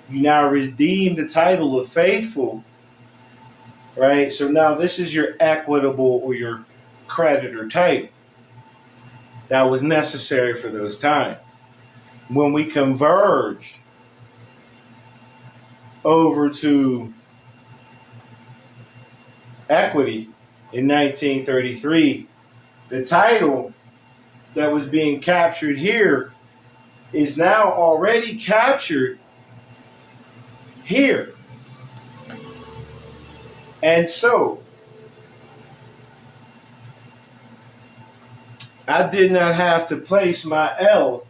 You now redeem the title of faithful, right? So now this is your equitable or your creditor title. That was necessary for those times. When we converged over to equity in 1933, the title that was being captured here is now already captured here. And so, I did not have to place my L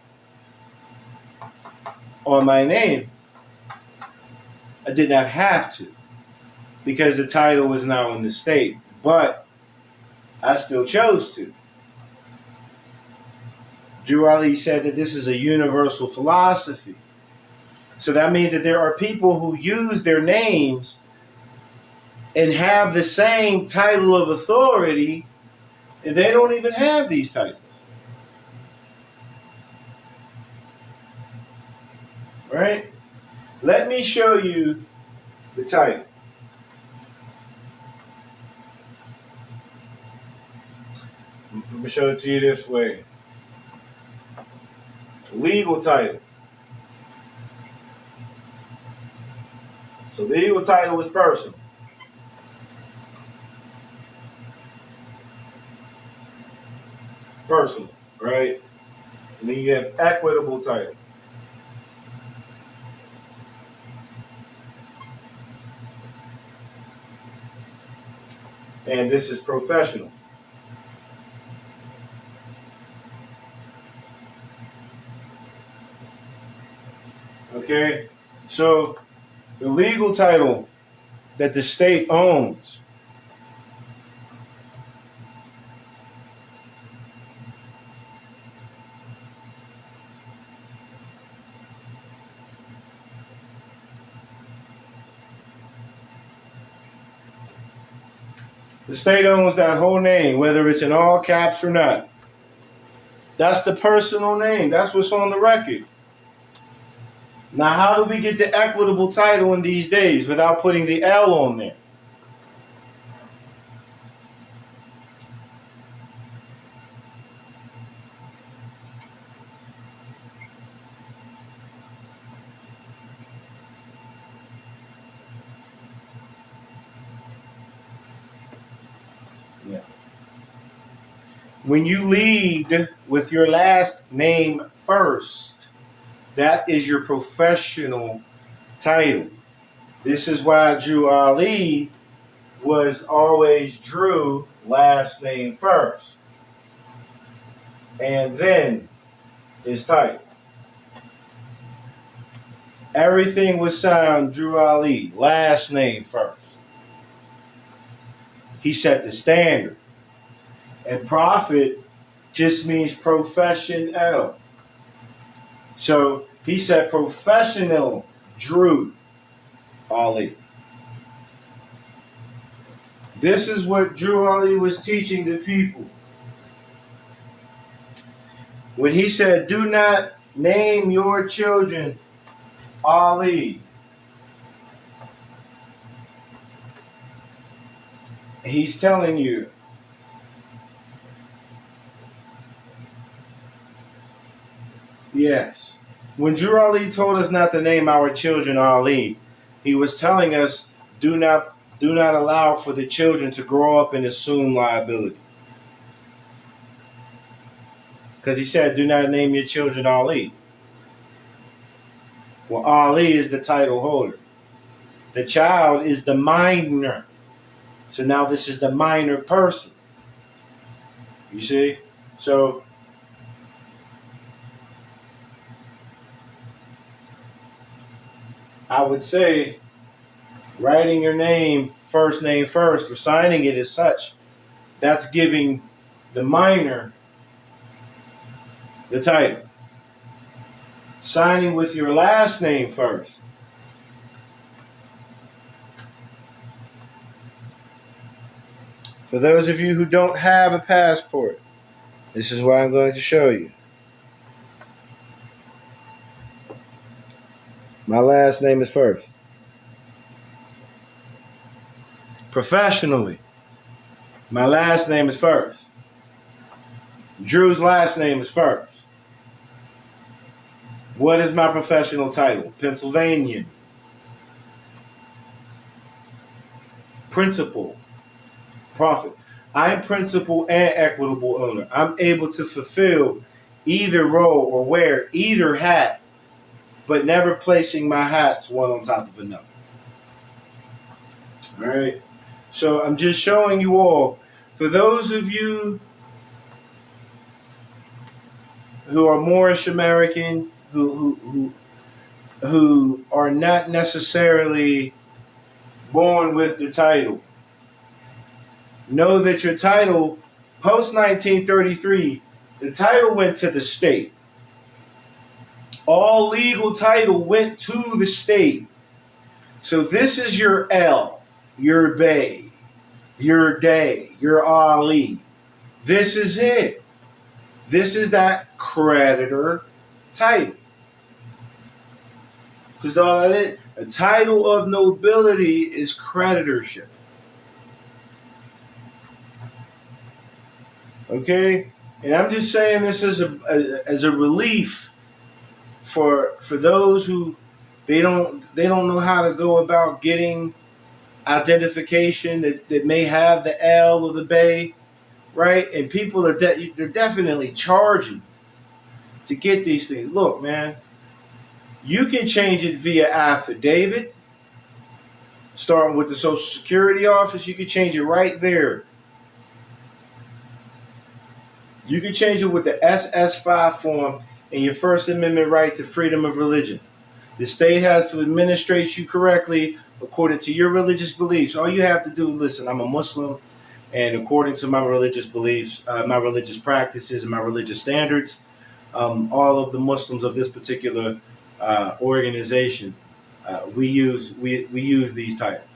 on my name. I did not have to, because the title was now in the state. But I still chose to. Drew Ali said that this is a universal philosophy. So that means that there are people who use their names and have the same title of authority, and they don't even have these titles. Right? Let me show you the title. Let me show it to you this way. Legal title. So legal title is personal. Personal, right? And then you have equitable title. And this is professional. Okay? So the legal title that the state owns the state owns that whole name, whether it's in all caps or not. That's the personal name. That's what's on the record. Now, how do we get the equitable title in these days without putting the L on there? Yeah. When you lead with your last name first, that is your professional title. This is why Drew Ali was always Drew, last name first, and then his title. Everything was signed Drew Ali, last name first. He set the standard. And prophet just means professional. So he said professional Drew Ali. This is what Drew Ali was teaching the people. When he said, do not name your children Ali. He's telling you, yes. When Drew Ali told us not to name our children Ali, he was telling us, do not allow for the children to grow up and assume liability. Because he said, do not name your children Ali. Well, Ali is the title holder. The child is the minor. So now this is the minor person. You see? So I would say writing your name first, or signing it as such, that's giving the minor the title. Signing with your last name first. For those of you who don't have a passport, this is what I'm going to show you. My last name is first. Professionally, my last name is first. Drew's last name is first. What is my professional title? Pennsylvanian. Principal. Prophet. I'm principal and equitable owner. I'm able to fulfill either role or wear either hat, but never placing my hats one on top of another. All right. So I'm just showing you all, for those of you who are Moorish American, who are not necessarily born with the title, know that your title, post 1933, the title went to the state. All legal title went to the state. So this is your L, your Bay, your Day, your Ali. This is it. This is that creditor title. Because all that is, a title of nobility is creditorship. Okay? And I'm just saying this as a relief for those who they don't know how to go about getting identification that may have the L or the Bay. right? And people are they're definitely charging to get these things. Look, man, you can change it via affidavit, starting with the Social Security office. You can change it right there. You can change it with the SS5 form and your First Amendment right to freedom of religion. The state has to administrate you correctly according to your religious beliefs. All you have to do, listen, I'm a Muslim, and according to my religious beliefs, my religious practices, and my religious standards, all of the Muslims of this particular organization, we use these titles.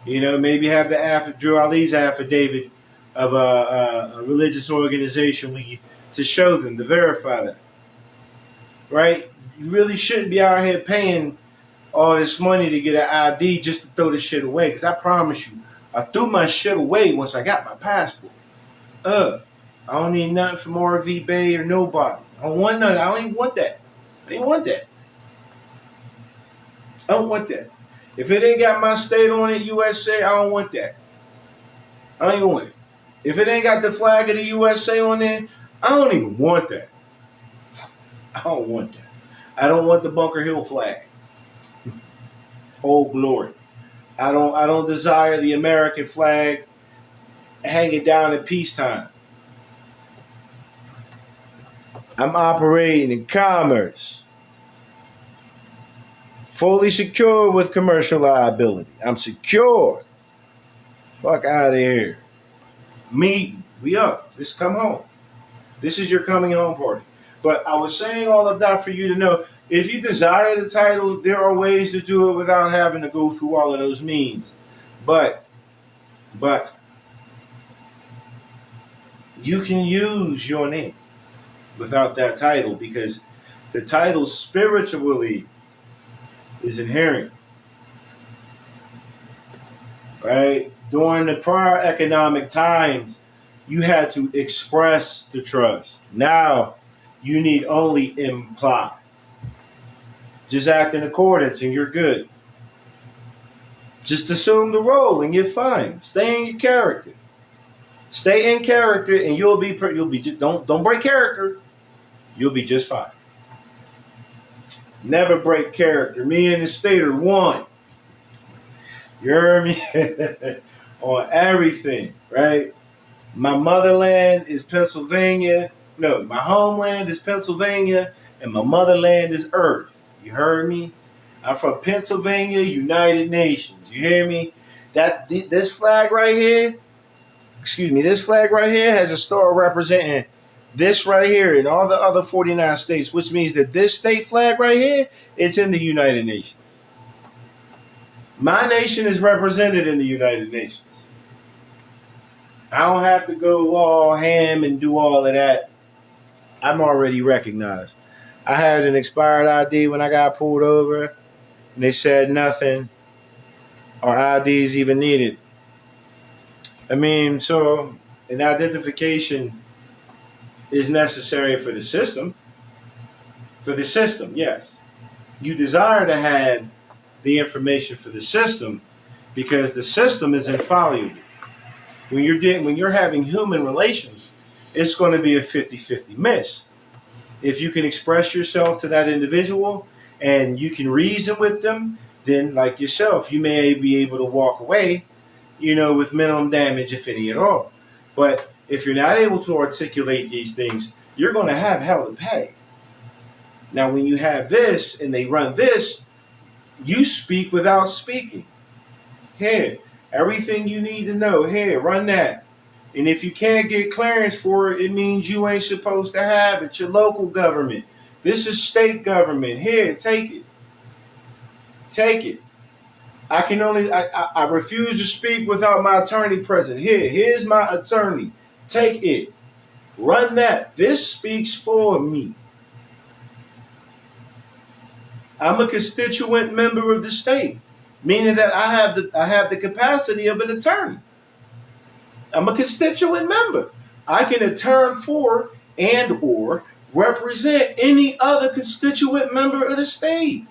You know, maybe have the Drew Ali's affidavit of a religious organization to show them, to verify that. Right? You really shouldn't be out here paying all this money to get an ID just to throw this shit away. Because I promise you, I threw my shit away once I got my passport. I don't need nothing from RV Bay or nobody. I don't want nothing. I don't even want that. I don't want that. I don't want that. If it ain't got my state on it, USA, I don't want that. I don't even want it. If it ain't got the flag of the USA on there, I don't even want that. I don't want that. I don't want the Bunker Hill flag. Oh glory. I don't desire the American flag hanging down at peacetime. I'm operating in commerce. Fully secure with commercial liability. I'm secure. Fuck out of here. Meeting. We up. Just come home. This is your coming home party. But I was saying all of that for you to know, if you desire the title, there are ways to do it without having to go through all of those means. But you can use your name without that title, because the title spiritually is inherent. Right? During the prior economic times, you had to express the trust. Now, you need only imply. Just act in accordance and you're good. Just assume the role and you're fine. Stay in your character. Stay in character and you'll be don't break character. You'll be just fine. Never break character. Me and the state are one. You hear me? On everything, right? My motherland is Pennsylvania. No, my homeland is Pennsylvania, and my motherland is Earth. You heard me? I'm from Pennsylvania, United Nations. You hear me? This flag right here, this flag right here has a star representing this right here and all the other 49 states, which means that this state flag right here, it's in the United Nations. My nation is represented in the United Nations. I don't have to go all ham and do all of that. I'm already recognized. I had an expired ID when I got pulled over, and they said nothing or IDs even needed. I mean, so an identification is necessary for the system. For the system, yes. You desire to have the information for the system because the system is infallible. When you're having human relations, it's going to be a 50-50 miss. If you can express yourself to that individual and you can reason with them, then like yourself, you may be able to walk away, with minimum damage, if any at all. But if you're not able to articulate these things, you're going to have hell to pay. Now, when you have this and they run this, you speak without speaking. Here, everything you need to know, here, run that. And if you can't get clearance for it, it means you ain't supposed to have it. Your local government. This is state government. Here, take it. Take it. I refuse to speak without my attorney present. Here's my attorney. Take it. Run that. This speaks for me. I'm a constituent member of the state, meaning that I have the capacity of an attorney. I'm a constituent member. I can attorney for and or represent any other constituent member of the state.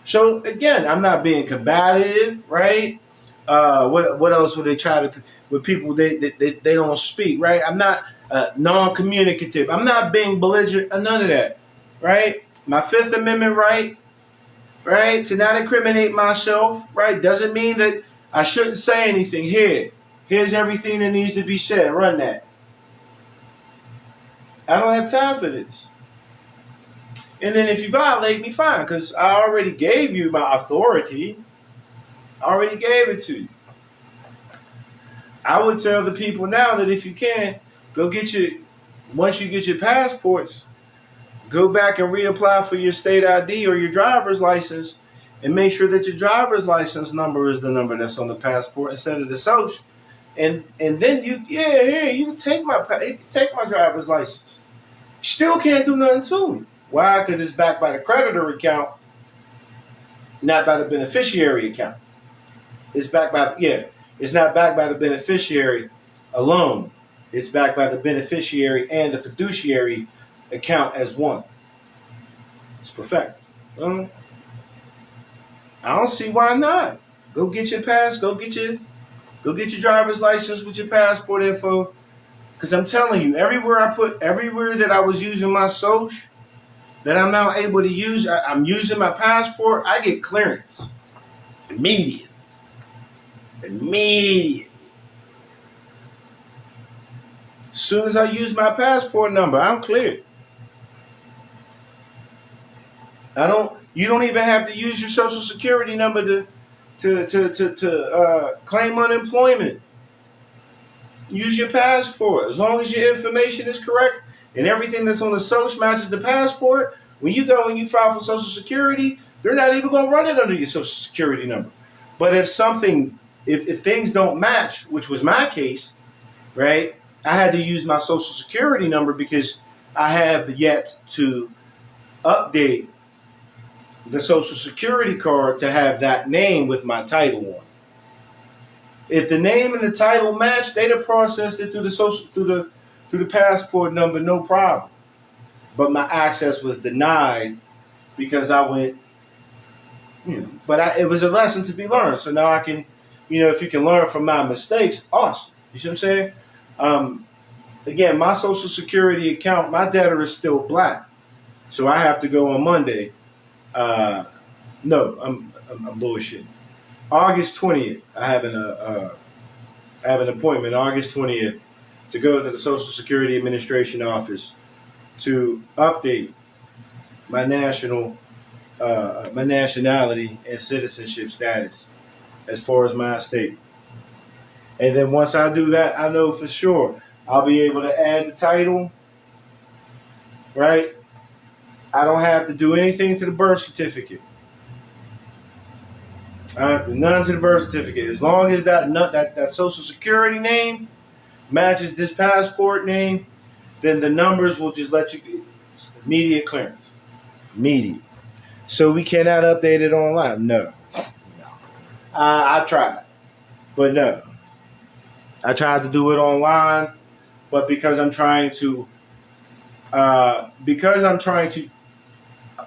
So again, I'm not being combative, right? What else would they try to with people they don't speak, right? I'm not non-communicative. I'm not being belligerent. None of that, right? My Fifth Amendment right, to not incriminate myself, right, doesn't mean that I shouldn't say anything. Here's everything that needs to be said. Run that. I don't have time for this. And then if you violate me, fine, because I already gave you my authority. I already gave it to you. I would tell the people now that if you can, once you get your passports, go back and reapply for your state ID or your driver's license and make sure that your driver's license number is the number that's on the passport instead of the social. And then you take my driver's license. Still can't do nothing to me. Why? Because it's backed by the creditor account, not by the beneficiary account. It's not backed by the beneficiary alone. It's backed by the beneficiary and the fiduciary account as one. It's perfect. I don't see why not. Go get your driver's license with your passport info. Because I'm telling you, everywhere that I was using my social, that I'm now able to use, I'm using my passport, I get clearance. Immediate. As soon as I use my passport number, I'm cleared. You don't even have to use your social security number to claim unemployment. Use your passport. As long as your information is correct and everything that's on the social matches the passport, when you go and you file for Social Security, they're not even going to run it under your Social Security number. But if things don't match, which was my case, right, I had to use my Social Security number because I have yet to update the Social Security card to have that name with my title on. If the name and the title match, they'd have processed it through the passport number, no problem. But my access was denied because I went, it was a lesson to be learned. So now I can, if you can learn from my mistakes, awesome. You see what I'm saying? Again, my Social Security account, my debtor is still black. So I have to go on Monday. No, I'm bullshitting. August 20th, I have an appointment, August 20th, to go to the Social Security Administration office to update my nationality and citizenship status as far as my estate. And then once I do that, I know for sure I'll be able to add the title, right? I don't have to do anything to the birth certificate. None to the birth certificate. As long as that Social Security name matches this passport name, then the numbers will just let you immediate clearance. Immediate. So we cannot update it online. No. I tried, but no. I tried to do it online, but because I'm trying to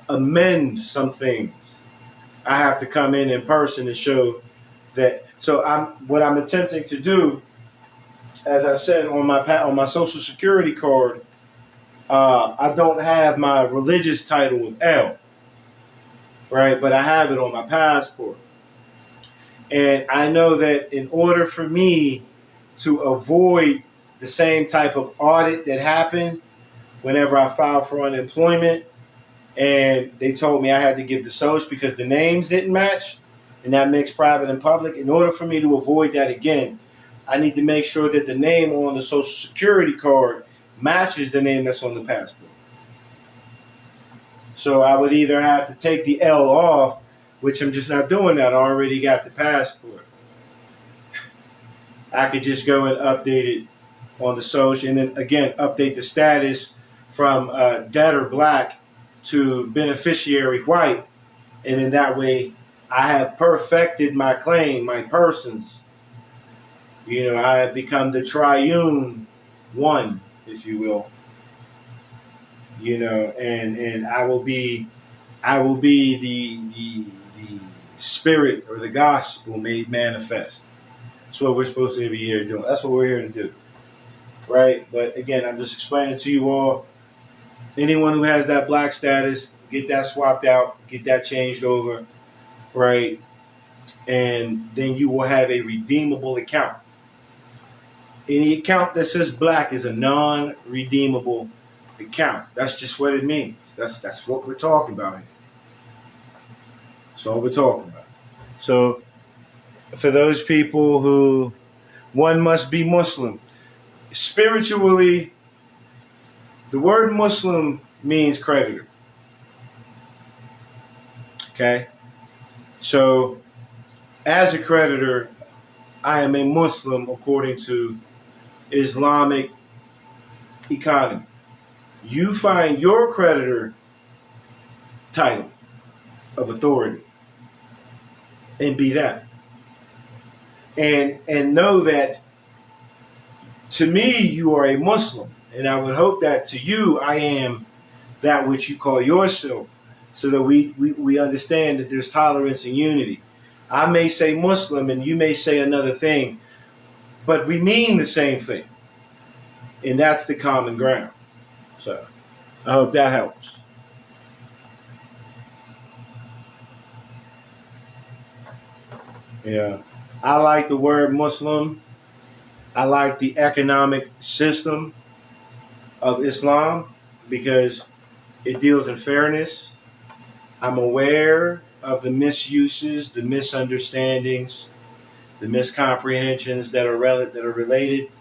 amend some things, I have to come in person and show that. So what I'm attempting to do, as I said on my Social Security card, I don't have my religious title of L, right? But I have it on my passport, and I know that in order for me to avoid the same type of audit that happened whenever I filed for unemployment, and they told me I had to give the social because the names didn't match, and that makes private and public. In order for me to avoid that again, I need to make sure that the name on the Social Security card matches the name that's on the passport. So I would either have to take the L off, which I'm just not doing that. I already got the passport. I could just go and update it on the social, and then again update the status from debtor black to beneficiary white, and in that way I have perfected my claim, my persons. I have become the triune one, if you will. And I will be the spirit or the gospel made manifest. That's what we're supposed to be here doing. That's what we're here to do, right? But again, I'm just explaining to you all. Anyone who has that black status, get that swapped out, get that changed over, right? And then you will have a redeemable account. Any account that says black is a non-redeemable account. That's just what it means. That's what we're talking about here. That's all we're talking about. So for those people who one must be Muslim, spiritually, the word Muslim means creditor. Okay? So as a creditor, I am a Muslim according to Islamic economy. You find your creditor title of authority and be that. And know that to me you are a Muslim. And I would hope that to you I am that which you call yourself, so that we understand that there's tolerance and unity. I may say Muslim and you may say another thing, but we mean the same thing. And that's the common ground. So I hope that helps. Yeah. I like the word Muslim. I like the economic system of Islam because it deals in fairness. I'm aware of the misuses, the misunderstandings, the miscomprehensions that are related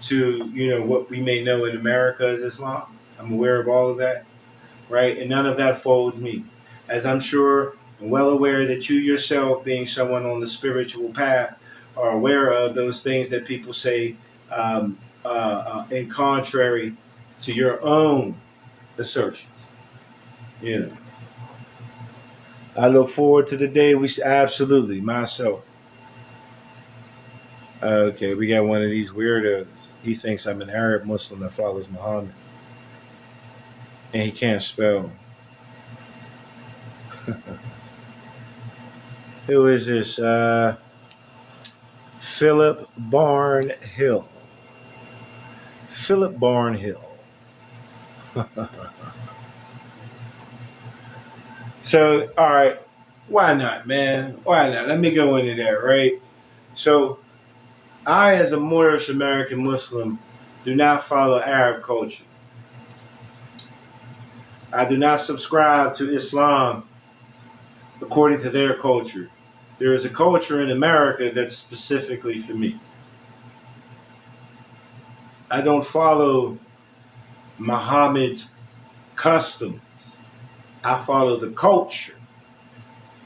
to, what we may know in America as Islam. I'm aware of all of that, right? And none of that folds me. As I'm sure and well aware that you yourself, being someone on the spiritual path, are aware of those things that people say in contrary to your own assertions. I look forward to the day absolutely, myself. Okay, we got one of these weirdos. He thinks I'm an Arab Muslim that follows Muhammad. And he can't spell. Who is this? Philip Barnhill. Philip Barnhill. So, all right. Why not, man? Why not? Let me go into that, right? So, I, as a Moorish American Muslim, do not follow Arab culture. I do not subscribe to Islam according to their culture. There is a culture in America that's specifically for me. I don't follow Muhammad's customs. I follow the culture.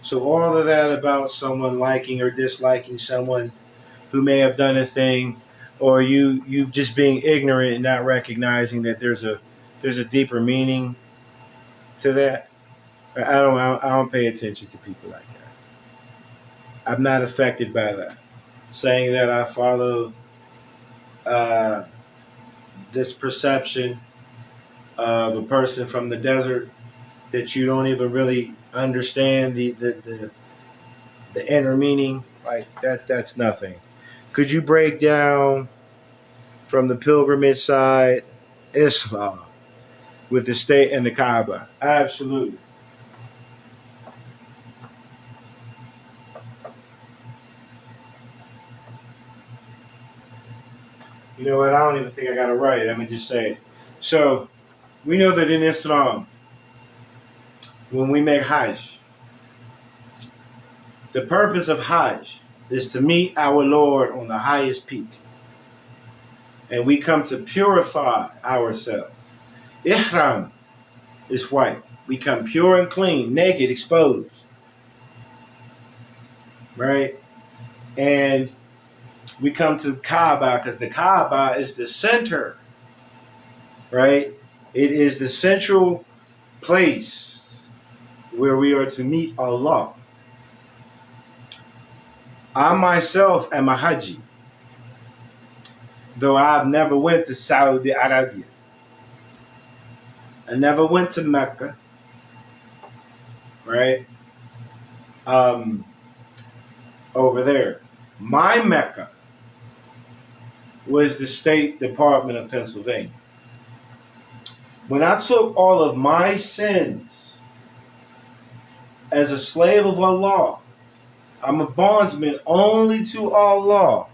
So all of that about someone liking or disliking someone who may have done a thing, or you just being ignorant and not recognizing that there's a deeper meaning to that. I don't pay attention to people like that. I'm not affected by that. Saying that I follow this perception of a person from the desert that you don't even really understand the inner meaning, like that's nothing. Could you break down from the pilgrimage side Islam with the state and the Kaaba? Absolutely. You know what? I don't even think I got it right. Let me just say it. So, we know that in Islam, when we make Hajj, the purpose of Hajj is to meet our Lord on the highest peak. And we come to purify ourselves. Ihram is white. We come pure and clean, naked, exposed. Right? And we come to the Kaaba because the Kaaba is the center. Right? It is the central place where we are to meet Allah. I myself am a Haji, though I've never went to Saudi Arabia. I never went to Mecca, right? Over there. My Mecca was the State Department of Pennsylvania. When I took all of my sins as a slave of Allah, I'm a bondsman only to Allah.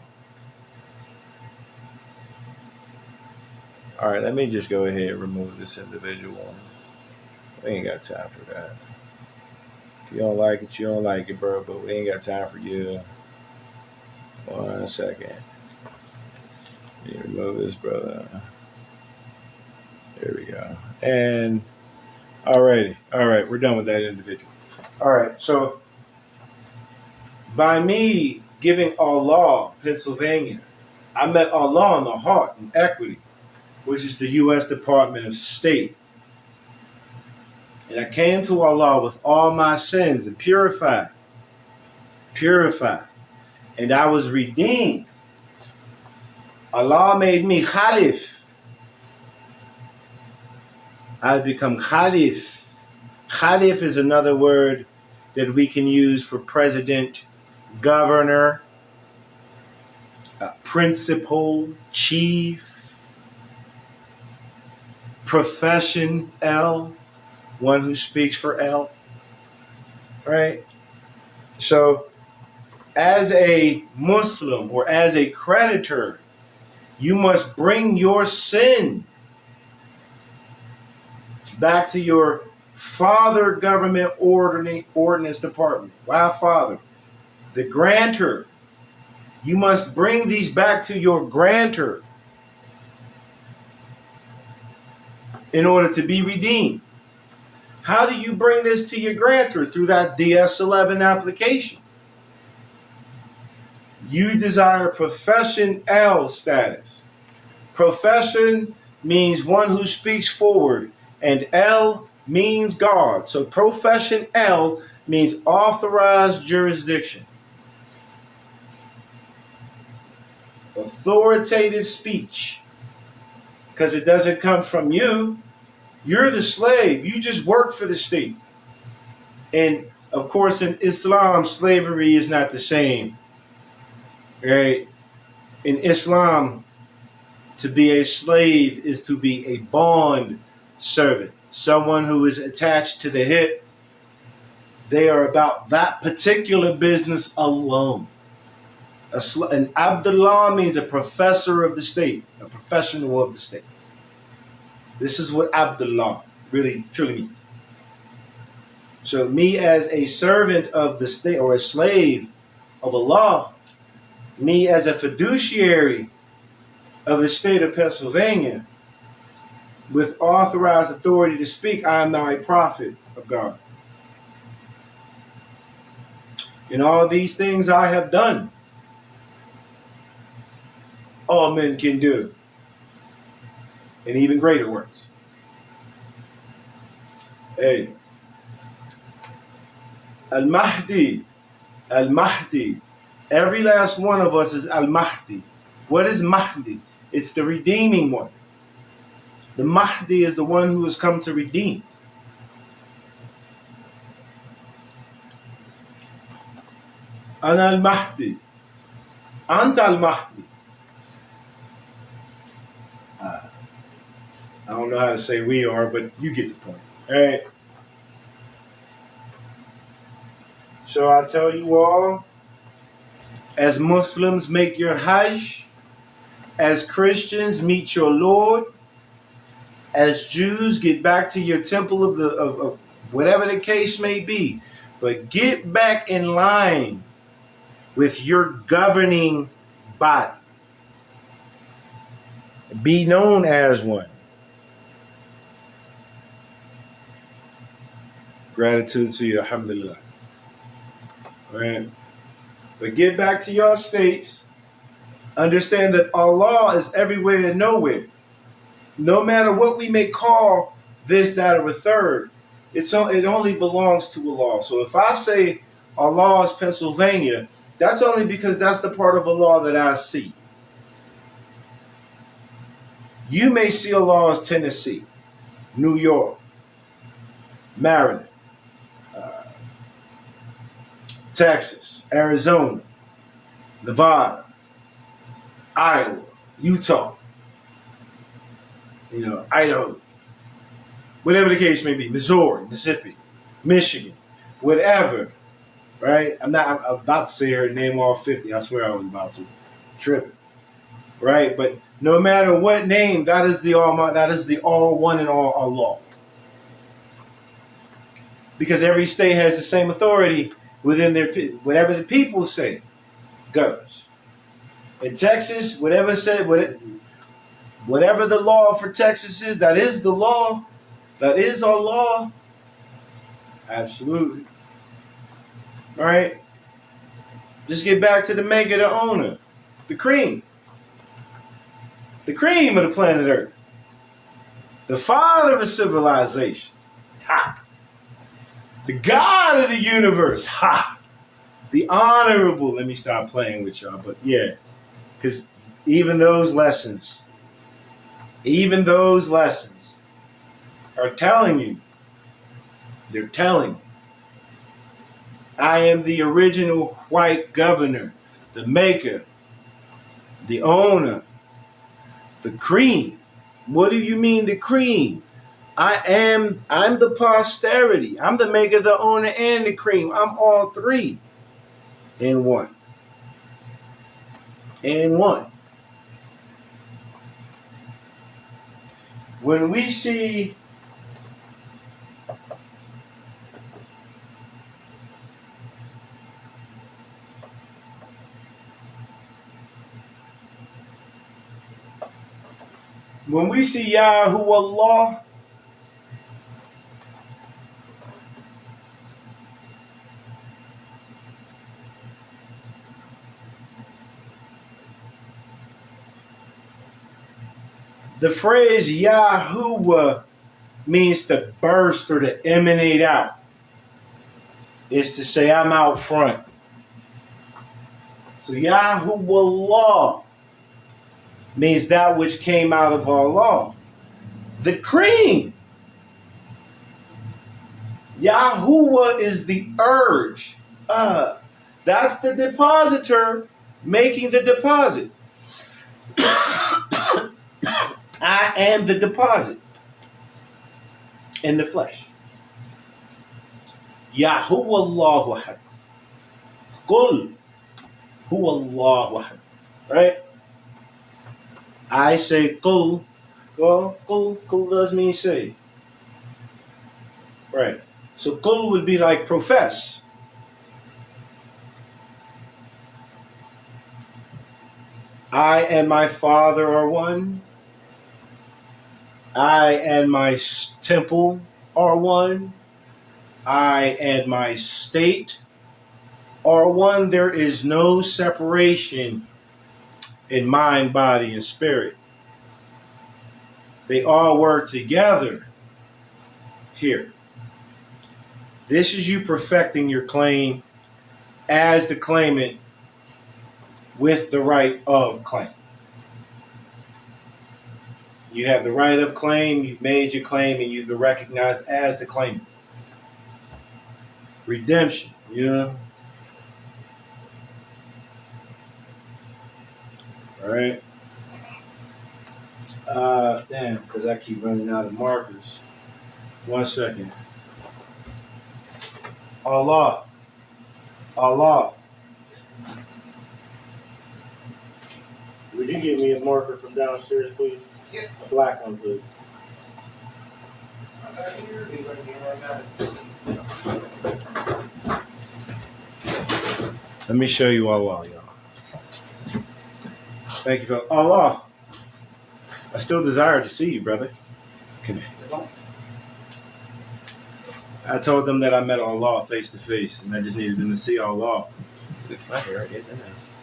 All right, let me just go ahead and remove this individual. We ain't got time for that. If you don't like it, you don't like it, bro, but we ain't got time for you. 1 second. Let me remove this brother. There we go. And alrighty. All right, we're done with that individual. All right, so by me giving Allah Pennsylvania, I met Allah in the heart and equity, which is the U.S. Department of State. And I came to Allah with all my sins and purified. And I was redeemed. Allah made me Khalif. I've become Khalif. Khalif is another word that we can use for president, governor, principal, chief, profession, L, one who speaks for L, right? So as a Muslim or as a creditor, you must bring your sin back to your father government ordinance department. Wow, father. The grantor. You must bring these back to your grantor in order to be redeemed. How do you bring this to your grantor? Through that DS-11 application. You desire profession L status. Profession means one who speaks forward, and L means God. So profession L means authorized jurisdiction. Authoritative speech. Because it doesn't come from you. You're the slave. You just work for the state. And of course, in Islam, slavery is not the same. Right? In Islam, to be a slave is to be a bond servant. Someone who is attached to the hip. They are about that particular business alone. An Abdullah means a professor of the state, a professional of the state. This is what Abdullah really truly means. So me as a servant of the state or a slave of Allah, me as a fiduciary of the state of Pennsylvania with authorized authority to speak, I am now a prophet of God. And all these things I have done, all men can do, and even greater works. Hey, Al-Mahdi, every last one of us is Al-Mahdi. What is Mahdi? It's the redeeming one. The Mahdi is the one who has come to redeem. Ana al-Mahdi. Anta al-Mahdi. I don't know how to say we are, but you get the point. All right. So I tell you all, as Muslims make your Hajj, as Christians meet your Lord, as Jews get back to your temple of whatever the case may be, but get back in line with your governing body. Be known as one. Gratitude to you, alhamdulillah. All right. But get back to your states. Understand that Allah is everywhere and nowhere. No matter what we may call this, that, or a third, it only belongs to Allah. So if I say Allah is Pennsylvania, that's only because that's the part of Allah that I see. You may see Allah as Tennessee, New York, Maryland, Texas, Arizona, Nevada, Iowa, Utah, Idaho, whatever the case may be, Missouri, Mississippi, Michigan, whatever, right? I'm about to say her name all 50. I swear I was about to trip, right? But no matter what name, that is the all one and all Allah. Because every state has the same authority within their, whatever the people say goes. In Texas, whatever the law for Texas is, that is the law. That is our law. Absolutely. All right. Just get back to the maker, the owner, the cream of the planet Earth, the father of civilization. Ha! The God of the universe. Ha! The honorable. Let me stop playing with y'all. But yeah, because even those lessons are telling you. They're telling you. I am the original white governor, the maker, the owner, the cream. What do you mean the cream? I'm the posterity. I'm the maker, the owner, and the cream. I'm all three in one. In one. When we see Yahuwah, the phrase Yahuwah means to burst or to emanate out. It's to say, I'm out front. So Yahuwah means that which came out of Allah. The cream. Yahuwah is the urge. That's the depositor making the deposit. I am the deposit in the flesh. Yahuwah Allahu Ahad. Qul huwa Allahu Ahad. Right? I say qul. Well, qul does mean say. Right. So qul would be like profess. I and my Father are one. I and my temple are one. I and my state are one. There is no separation in mind, body, and spirit. They all work together here. This is you perfecting your claim as the claimant with the right of claim. You have the right of claim, you've made your claim, and you've been recognized as the claimant. Redemption, All right. Damn, because I keep running out of markers. 1 second. Allah. Would you give me a marker from downstairs, please? Yes. A black one, please. Let me show you Allah, y'all. Thank you for Allah. I still desire to see you, brother. Come here. I told them that I met Allah face to face, and I just needed them to see Allah. My hair is a mess.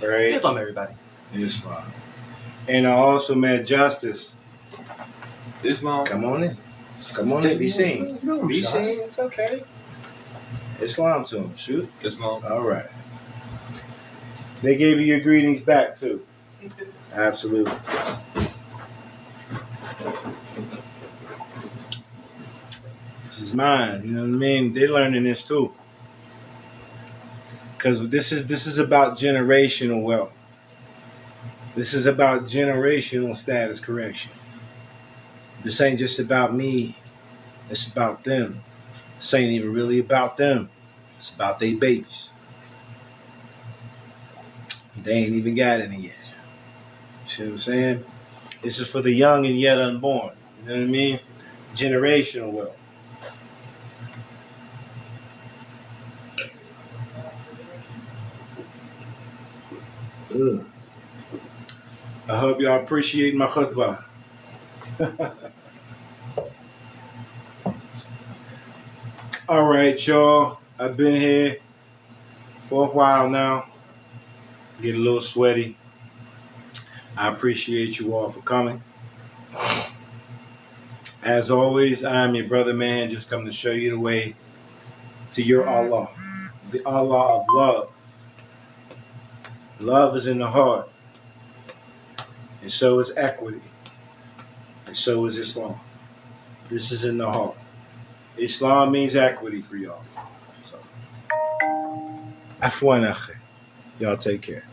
Right? Islam, everybody. Islam. And I also met Justice. Islam. Come on in. Come on in. Be seen. Be seen. It's okay. Islam to him. Shoot. Islam. All right. They gave you your greetings back, too. Absolutely. This is mine. You know what I mean? They're learning this, too. Because this is about generational wealth. This is about generational status correction. This ain't just about me. It's about them. This ain't even really about them. It's about they babies. They ain't even got any yet. See what I'm saying? This is for the young and yet unborn. You know what I mean? Generational wealth. Ugh. I hope y'all appreciate my khutbah. All right, y'all. I've been here for a while now. Get a little sweaty. I appreciate you all for coming. As always, I am your brother, man. Just come to show you the way to your Allah. The Allah of love. Love is in the heart. And so is equity. And so is Islam. This is in the heart. Islam means equity for y'all. So, afwan akhi. Y'all take care.